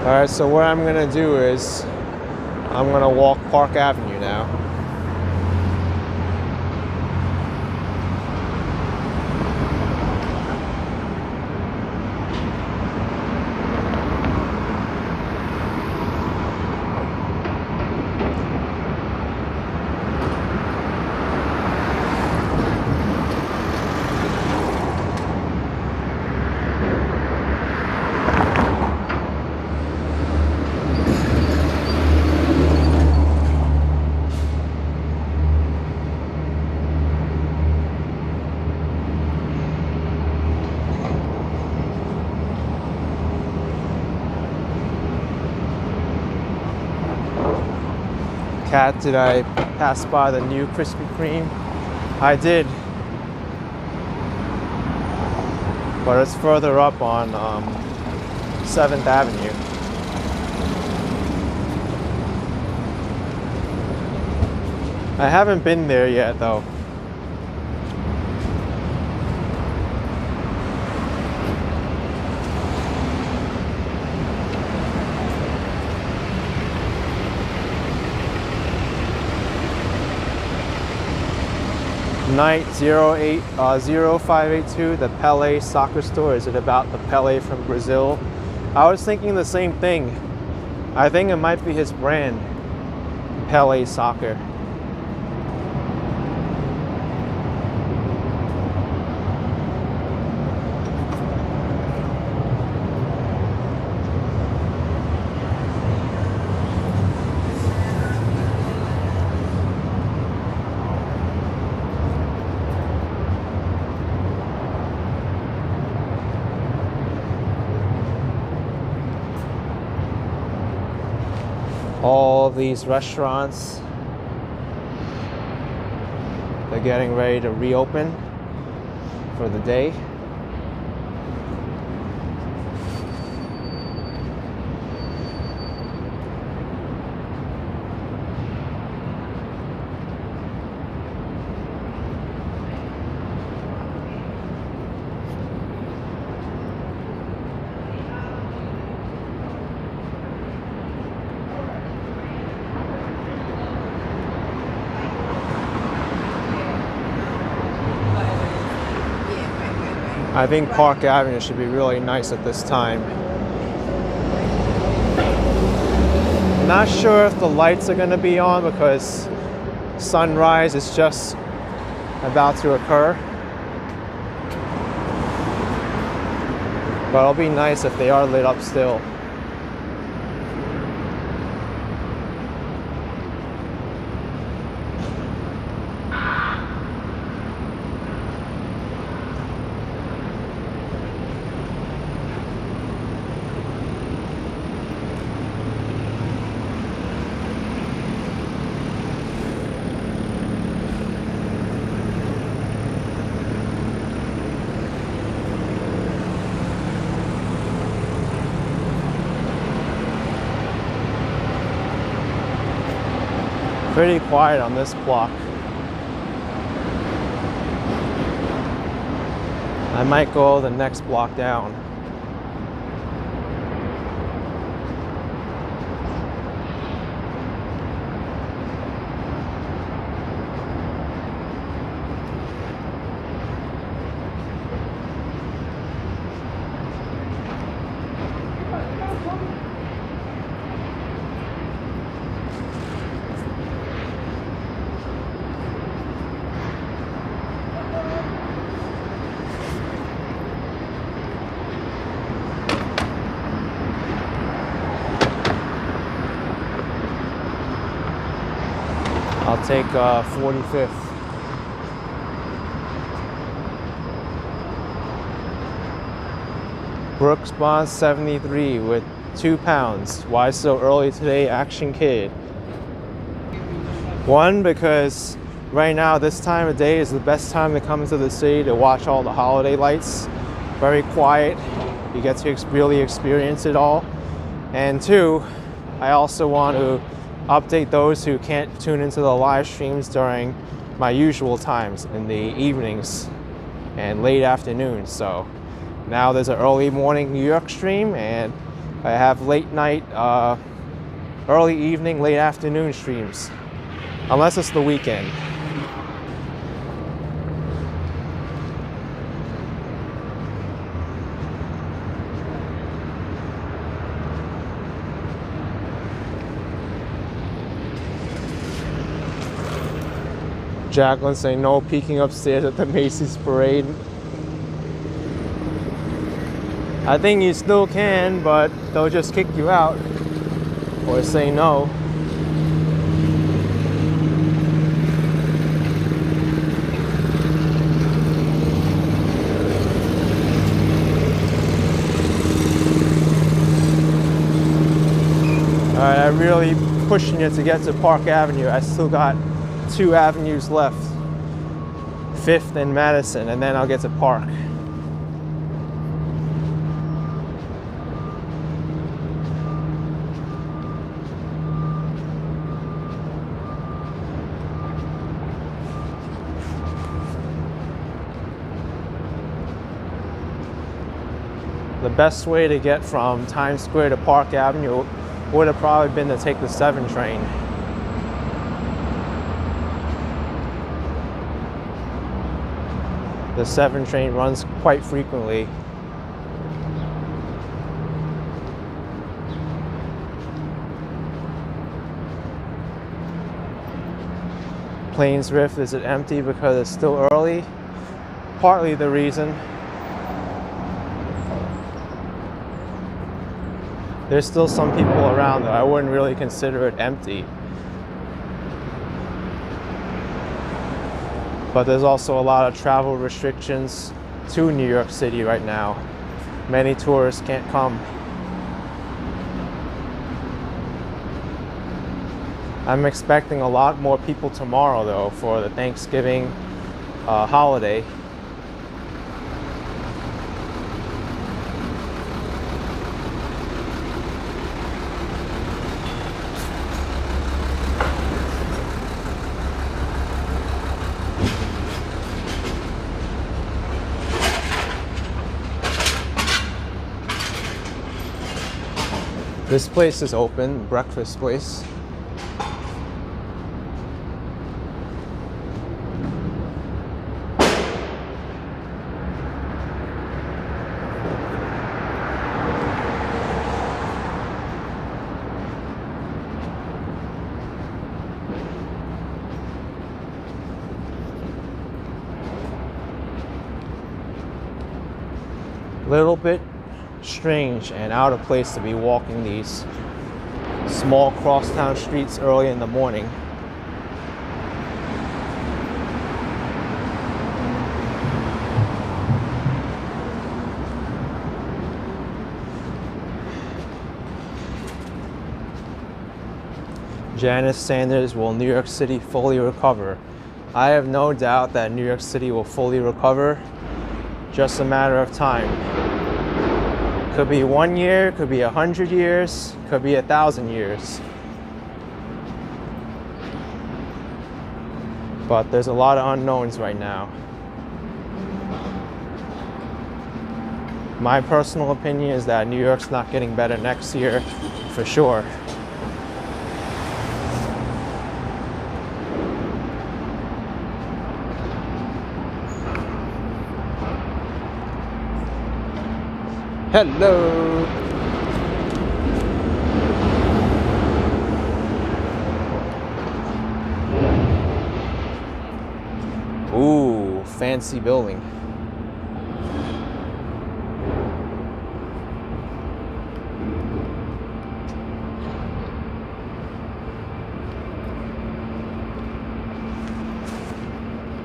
All right, so what I'm gonna do is I'm gonna walk Park Avenue now. Kat, did I pass by the new Krispy Kreme? I did. But it's further up on 7th Avenue. I haven't been there yet though. Night 0582, the Pele soccer store. Is it about the Pele from Brazil? I was thinking the same thing. I think it might be his brand, Pele Soccer. All of these restaurants, they're getting ready to reopen for the day. I think Park Avenue should be really nice at this time. Not sure if the lights are going to be on because sunrise is just about to occur. But it'll be nice if they are lit up still. Pretty quiet on this block. I might go the next block down. I'll take 45th. Brooks Bond 73 with 2 pounds. Why so early today, Action Kid? One, because right now this time of day is the best time to come into the city to watch all the holiday lights. Very quiet. You get to really experience it all. And two, I also want to update those who can't tune into the live streams during my usual times in the evenings and late afternoons. So now there's an early morning New York stream, and I have late night, early evening, late afternoon streams, unless it's the weekend. Jacqueline saying no peeking upstairs at the Macy's parade. I think you still can, but they'll just kick you out or say no. All right, I'm really pushing it to get to Park Avenue. I still got 2 avenues left, 5th and Madison, and then I'll get to Park. The best way to get from Times Square to Park Avenue would have probably been to take the 7 train. The 7 train runs quite frequently. Plains Rift, is it empty because it's still early? Partly the reason. There's still some people around though. I wouldn't really consider it empty. But there's also a lot of travel restrictions to New York City right now. Many tourists can't come. I'm expecting a lot more people tomorrow though for the Thanksgiving holiday. This place is open, breakfast place. Little bit strange and out of place to be walking these small crosstown streets early in the morning. Janice Sanders, will New York City fully recover? I have no doubt that New York City will fully recover. Just a matter of time. Could be 1 year, could be 100 years, could be 1,000 years. But there's a lot of unknowns right now. My personal opinion is that New York's not getting better next year, for sure. Hello. Ooh, fancy building.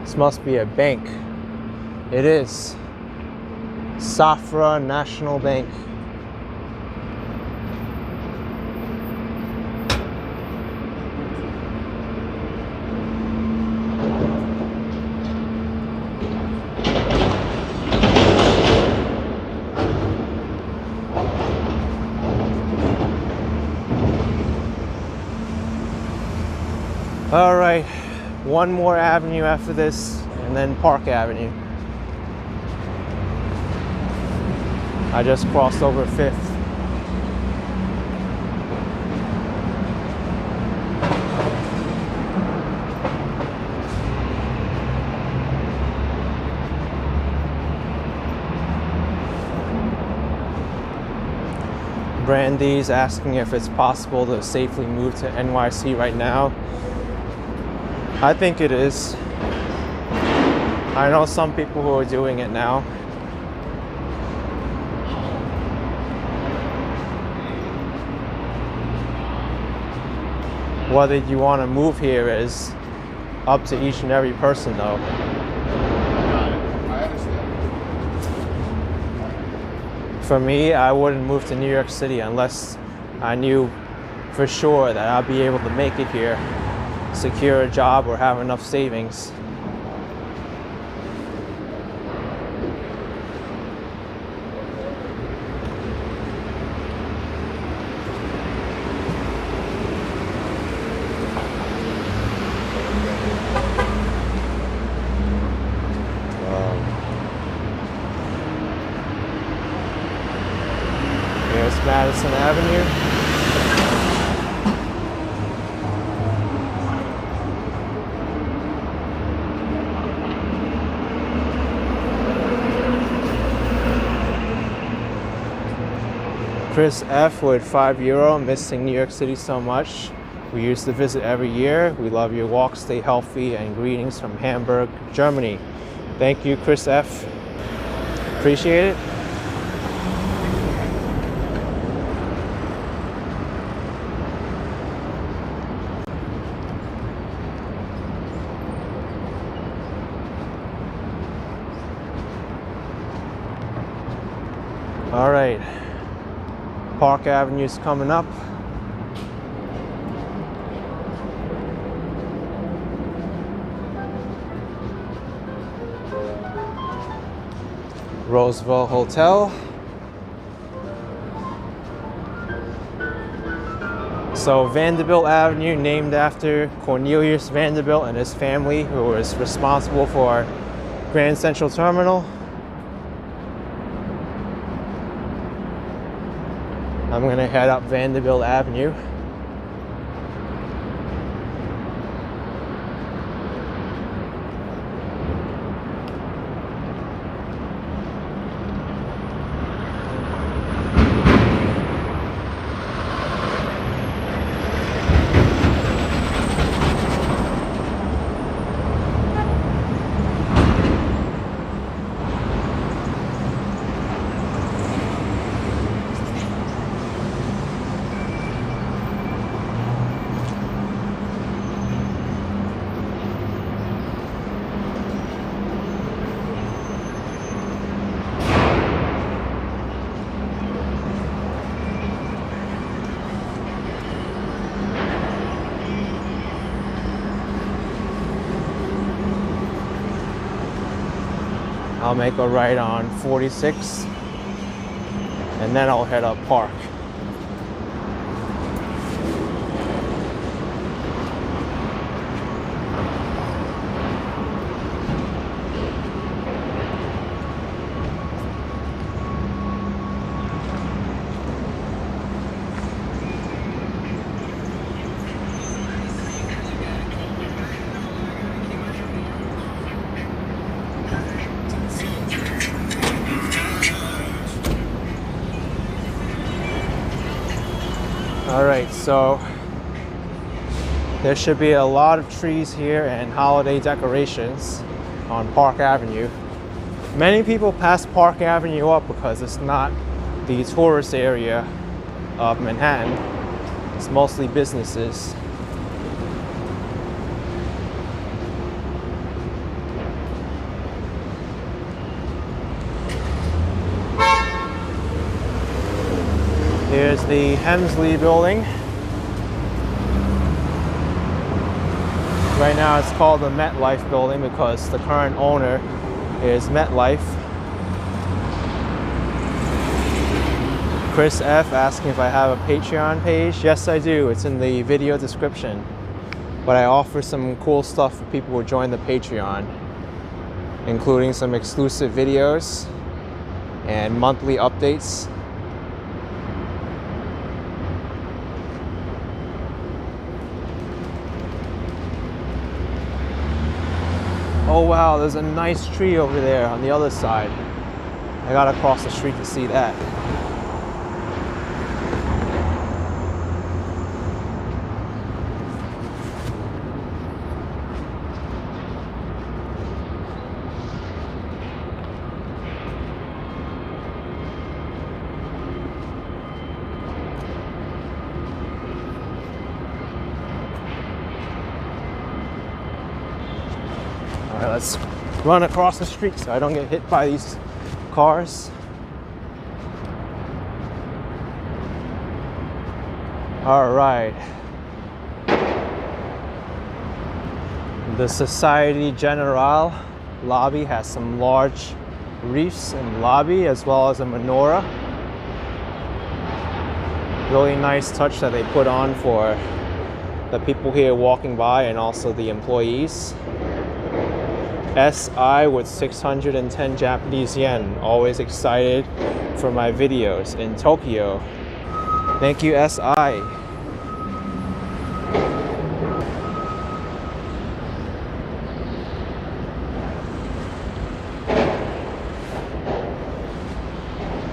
This must be a bank. It is. Safra National Bank. All right, one more avenue after this, and then Park Avenue. I just crossed over 5th. Brandy's asking if it's possible to safely move to NYC right now. I think it is. I know some people who are doing it now. Whether you want to move here is up to each and every person, though. I understand. For me, I wouldn't move to New York City unless I knew for sure that I'd be able to make it here, secure a job, or have enough savings. Here's Madison Avenue. Chris F with €5, missing New York City so much. We used to visit every year. We love your walk, stay healthy, and greetings from Hamburg, Germany. Thank you, Chris F. Appreciate it. All right. Park Avenue's coming up. Roosevelt Hotel. So Vanderbilt Avenue, named after Cornelius Vanderbilt and his family, who was responsible for Grand Central Terminal. I'm gonna head up Vanderbilt Avenue. I'll make a right on 46, and then I'll head up Park. so there should be a lot of trees here and holiday decorations on Park Avenue. Many people pass Park Avenue up because it's not the tourist area of Manhattan. It's mostly businesses. Here's the Hemsley building. Right now it's called the MetLife building because the current owner is MetLife. Chris F asking if I have a Patreon page. Yes, I do. It's in the video description. But I offer some cool stuff for people who join the Patreon, including some exclusive videos and monthly updates. Oh wow, there's a nice tree over there on the other side. I gotta cross the street to see that. Let's run across the street so I don't get hit by these cars. All right. The Societe Generale lobby has some large wreaths in the lobby as well as a menorah. Really nice touch that they put on for the people here walking by and also the employees. SI with 610 Japanese yen. Always excited for my videos in Tokyo. Thank you, SI.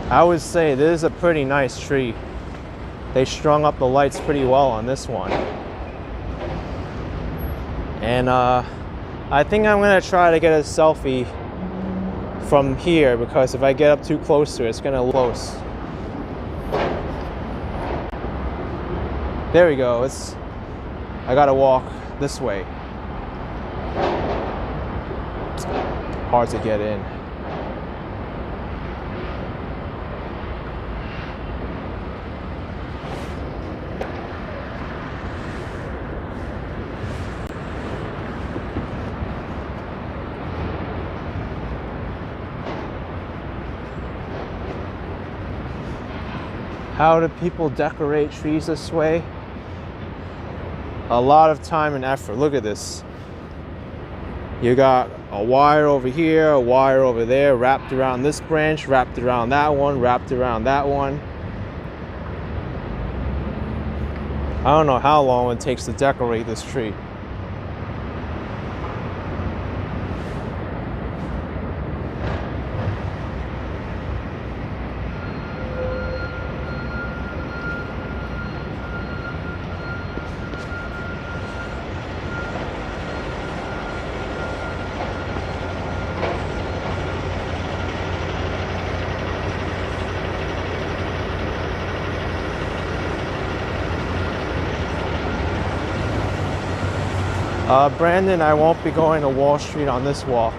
I would say this is a pretty nice tree. They strung up the lights pretty well on this one. And I think I'm gonna try to get a selfie from here because if I get up too close to it, it's gonna look close. There we go. I gotta walk this way. It's hard to get in. How do people decorate trees this way? A lot of time and effort. Look at this. You got a wire over here, a wire over there, wrapped around this branch, wrapped around that one, wrapped around that one. I don't know how long it takes to decorate this tree. Brandon, I won't be going to Wall Street on this walk.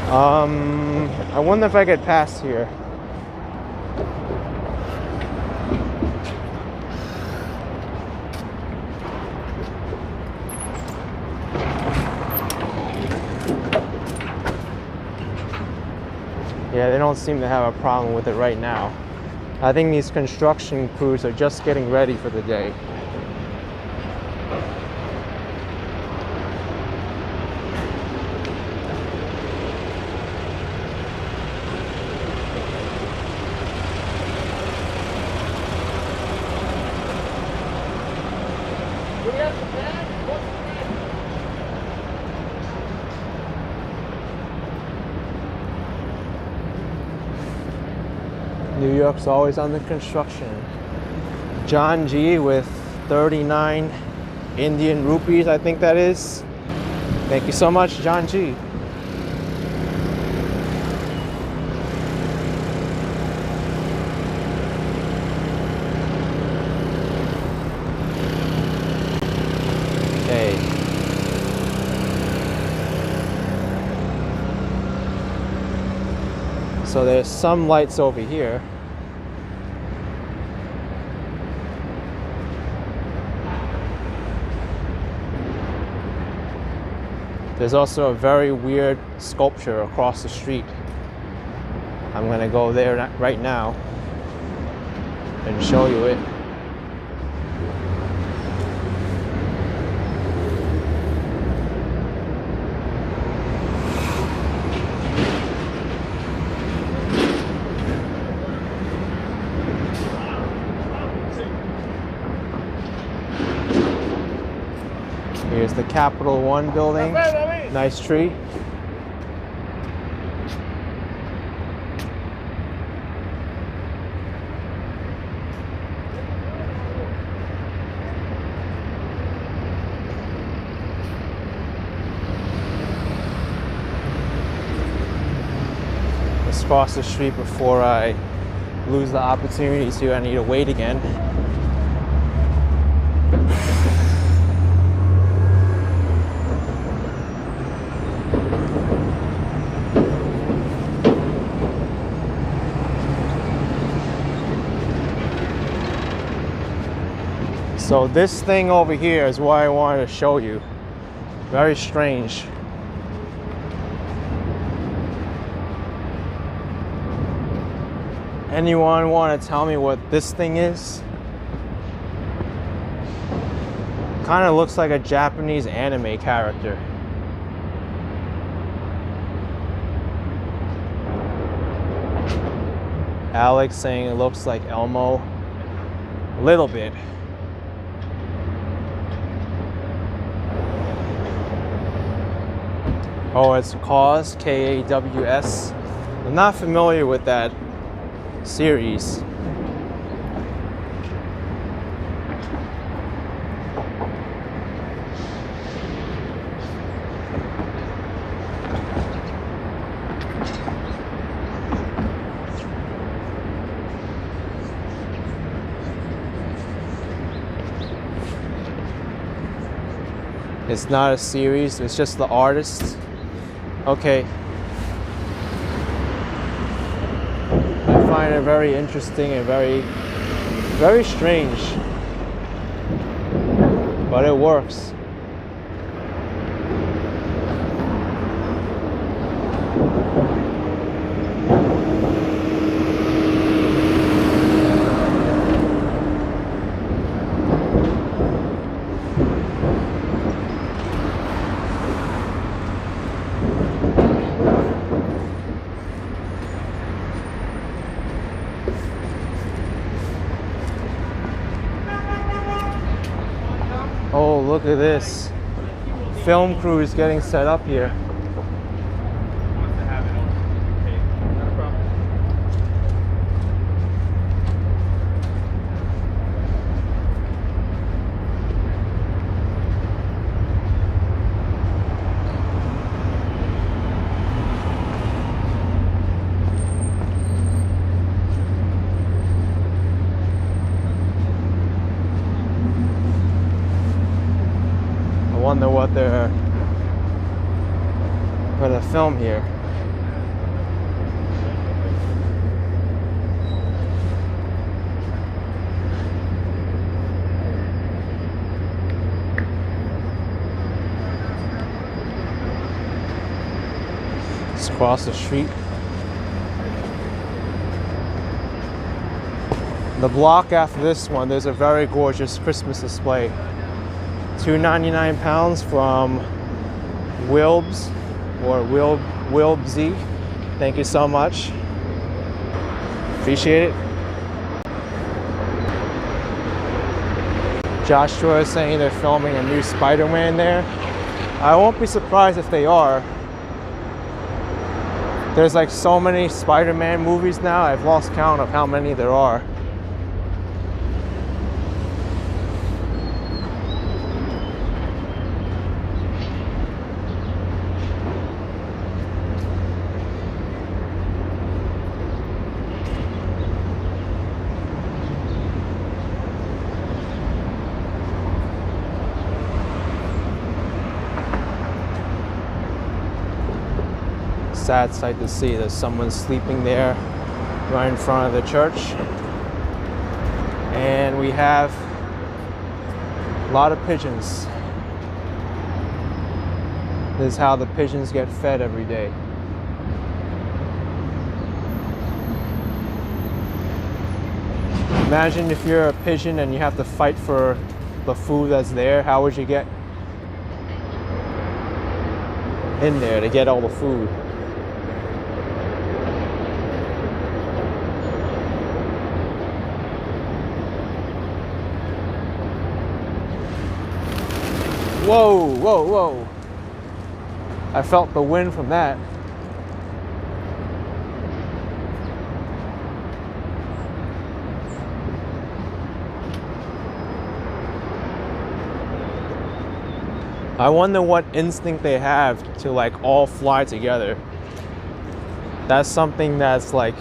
I wonder if I could pass here. Yeah, they don't seem to have a problem with it right now. I think these construction crews are just getting ready for the day. New York's always under construction. John G with 39 Indian rupees, I think that is. Thank you so much, John G. Okay. So there's some lights over here. There's also a very weird sculpture across the street. I'm gonna go there right now and show you it. Here's the Capital One building. Nice tree. Let's cross the street before I lose the opportunity to. I need to wait again. So this thing over here is what I wanted to show you. Very strange. Anyone want to tell me what this thing is? Kind of looks like a Japanese anime character. Alex saying it looks like Elmo. A little bit. Oh, it's Kaws, K-A-W-S. I'm not familiar with that series. It's not a series, it's just the artist. Okay. I find it very interesting and very strange. But it works. Oh, look at this. Film crew is getting set up here. I wonder what they're gonna film here. Let's cross the street. The block after this one, there's a very gorgeous Christmas display. £2.99 from Wilbs or Wilbsy. Thank you so much. Appreciate it. Joshua is saying they're filming a new Spider-Man there. I won't be surprised if they are. There's like so many Spider-Man movies now, I've lost count of how many there are. sad sight to see. There's someone sleeping there right in front of the church. And we have a lot of pigeons. This is how the pigeons get fed every day. Imagine if you're a pigeon and you have to fight for the food that's there. How would you get in there to get all the food? Whoa, whoa, whoa. I felt the wind from that. I wonder what instinct they have to like all fly together. That's something that's like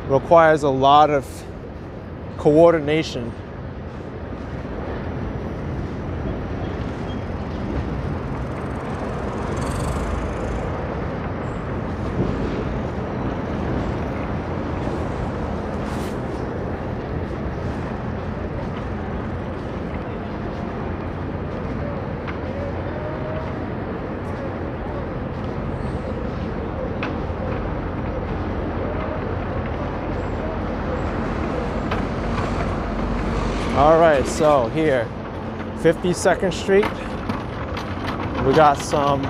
requires a lot of coordination. All right, so here, 52nd Street, we got some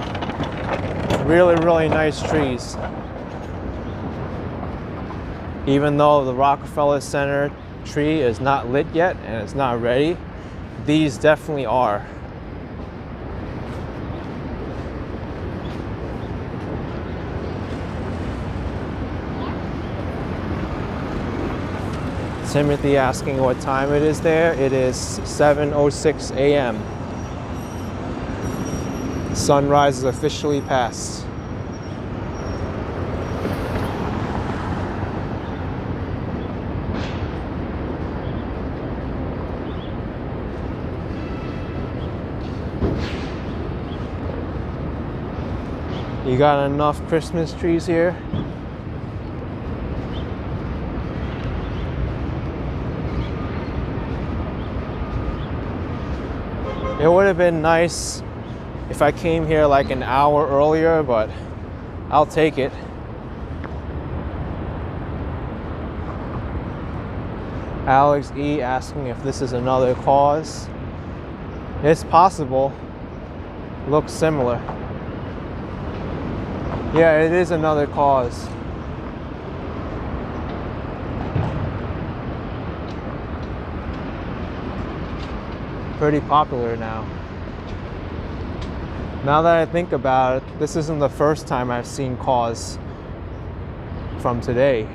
really nice trees. Even though the Rockefeller Center tree is not lit yet and it's not ready, these definitely are. Timothy asking what time it is there. It is 7:06 a.m. Sunrise is officially past. You got enough Christmas trees here? It would have been nice if I came here like an hour earlier, but I'll take it. Alex E asking if this is another cause. It's possible. Looks similar. Yeah, it is another cause. Pretty popular now. Now that I think about it, this isn't the first time I've seen cause from today.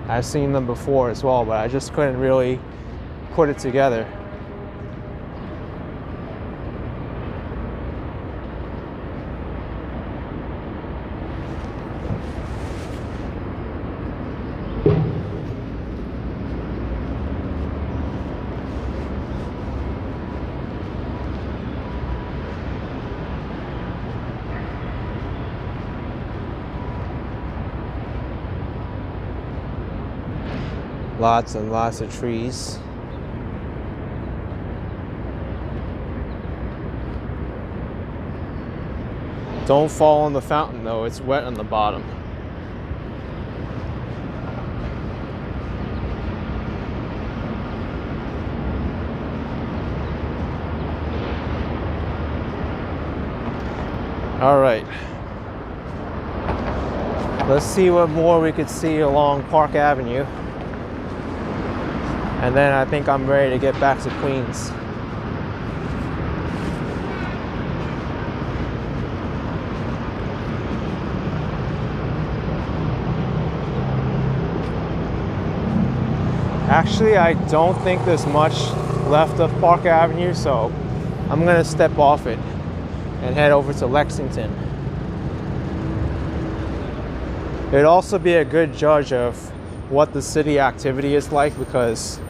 I've seen them before as well, but I just couldn't really put it together. Lots and lots of trees. Don't fall in the fountain though, it's wet on the bottom. All right. Let's see what more we could see along Park Avenue. And then I think I'm ready to get back to Queens. Actually, I don't think there's much left of Park Avenue, so I'm gonna step off it and head over to Lexington. It'd also be a good judge of what the city activity is like, because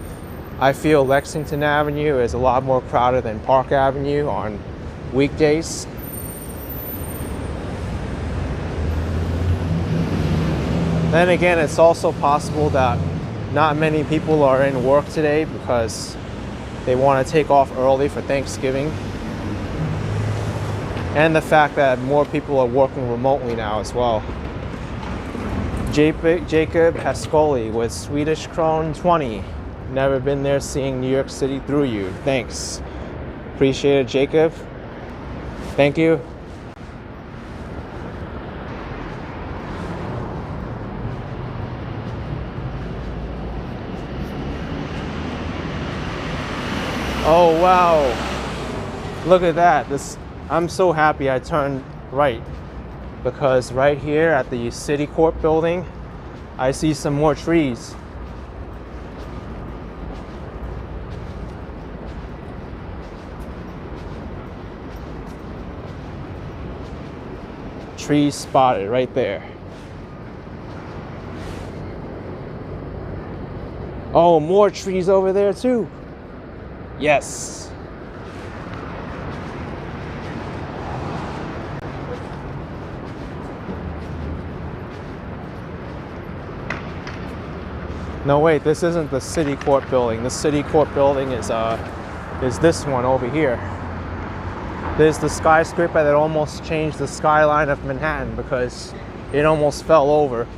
I feel Lexington Avenue is a lot more crowded than Park Avenue on weekdays. Then again, it's also possible that not many people are in work today because they want to take off early for Thanksgiving. And the fact that more people are working remotely now as well. Jacob Pascoli with Swedish Krone 20. Never been there, seeing New York City through you. Thanks. Appreciate it, Jacob. Thank you. Oh wow. Look at that. I'm so happy I turned right, because right here at the City Court building, I see some more trees. Trees spotted right there. Oh, more trees over there too. Yes. No, wait, this isn't the City Court building. The City Court building is this one over here. There's the skyscraper that almost changed the skyline of Manhattan because it almost fell over.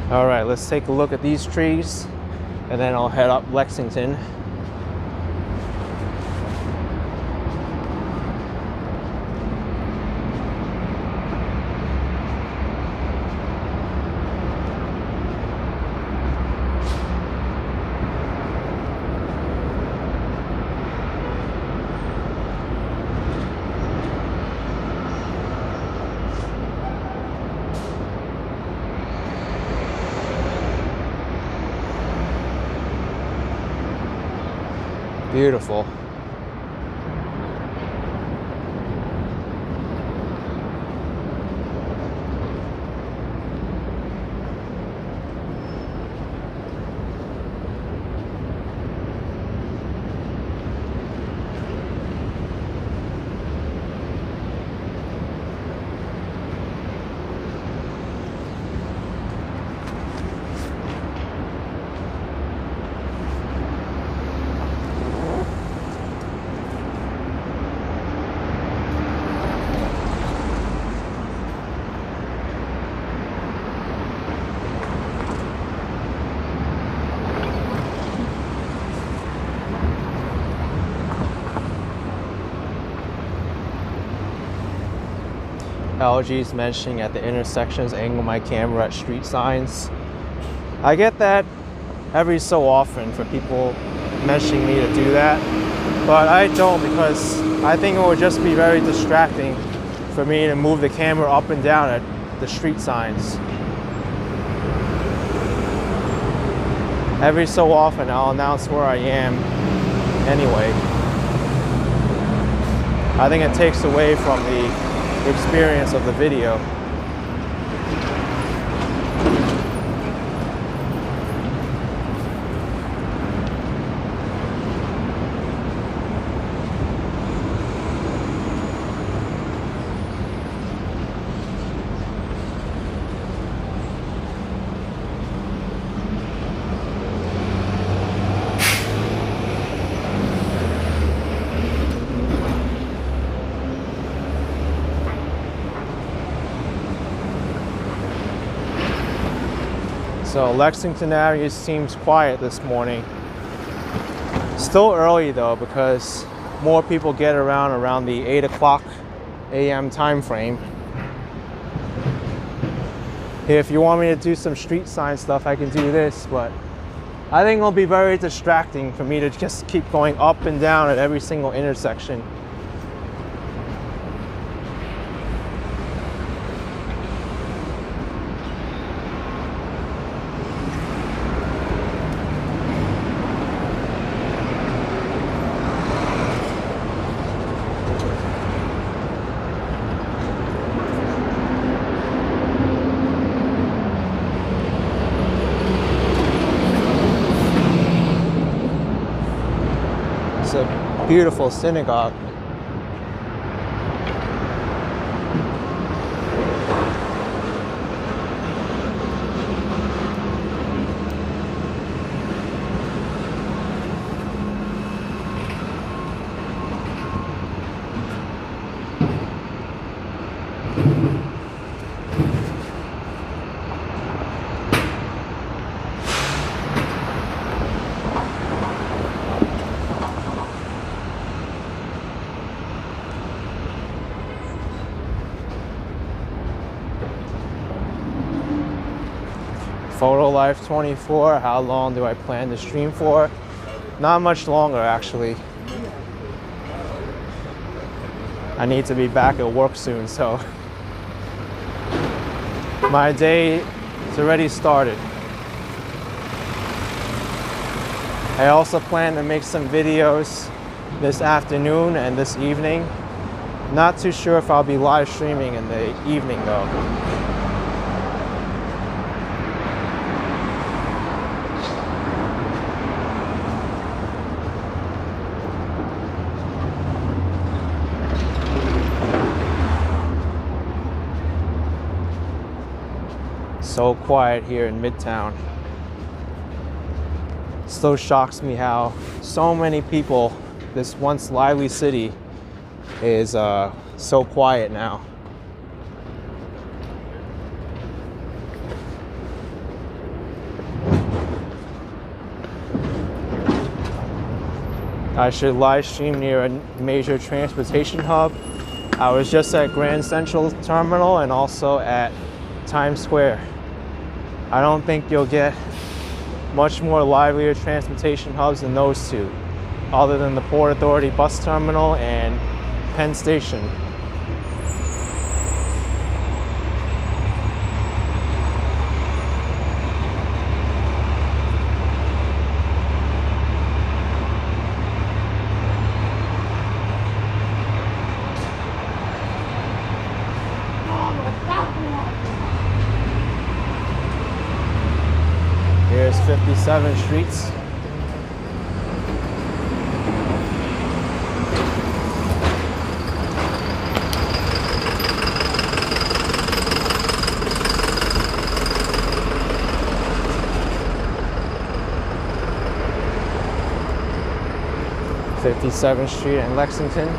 All right, let's take a look at these trees and then I'll head up Lexington. Beautiful. Allergies mentioning at the intersections, angle my camera at street signs. I get that every so often for people mentioning me to do that, but I don't, because I think it would just be very distracting for me to move the camera up and down at the street signs. Every so often I'll announce where I am anyway. I think it takes away from the experience of the video. So Lexington Avenue seems quiet this morning. Still early though, because more people get around the 8 o'clock a.m. time frame. If you want me to do some street sign stuff, I can do this, but I think it'll be very distracting for me to just keep going up and down at every single intersection. It's a beautiful synagogue. Photo Life 24. How long do I plan to stream for? Not much longer, actually. I need to be back at work soon, so my day is already started. I also plan to make some videos this afternoon and this evening. Not too sure if I'll be live streaming in the evening though. So quiet here in Midtown. Still shocks me how so many people, this once lively city, is so quiet now. I should live stream near a major transportation hub. I was just at Grand Central Terminal and also at Times Square. I don't think you'll get much more livelier transportation hubs than those two, other than the Port Authority bus terminal and Penn Station. Here's 57th Street. '57th Street in Lexington.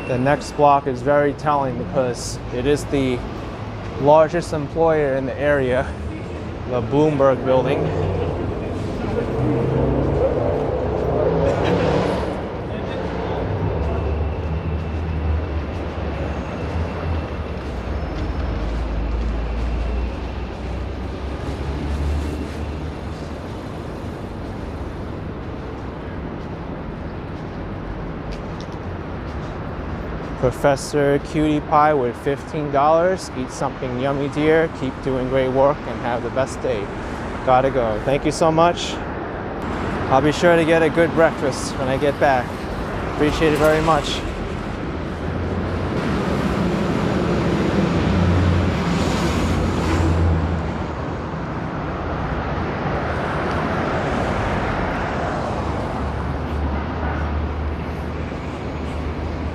The next block is very telling because it is the largest employer in the area, the Bloomberg building. Professor Cutie Pie with $15. Eat something yummy, dear. Keep doing great work and have the best day. Gotta go. Thank you so much. I'll be sure to get a good breakfast when I get back. Appreciate it very much.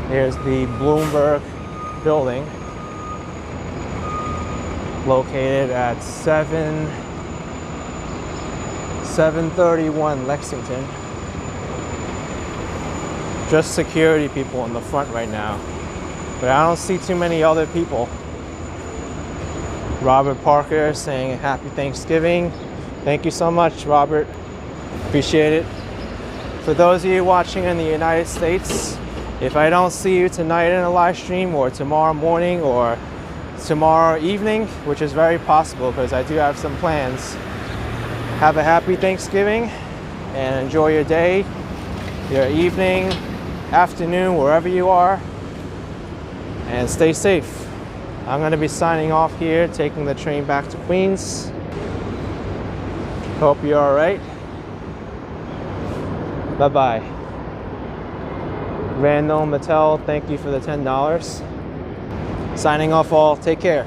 Here's the Bloomberg building, located at 731 Lexington. Just security people in the front right now, but I don't see too many other people. Robert Parker saying Happy Thanksgiving. Thank you so much, Robert. Appreciate it. For those of you watching in the United States, if I don't see you tonight in a live stream or tomorrow morning or tomorrow evening, which is very possible because I do have some plans, have a happy Thanksgiving and enjoy your day, your evening, afternoon, wherever you are, and stay safe. I'm going to be signing off here, taking the train back to Queens. Hope you're all right. Bye-bye. Randall Mattel, thank you for the $10. Signing off all. Take care.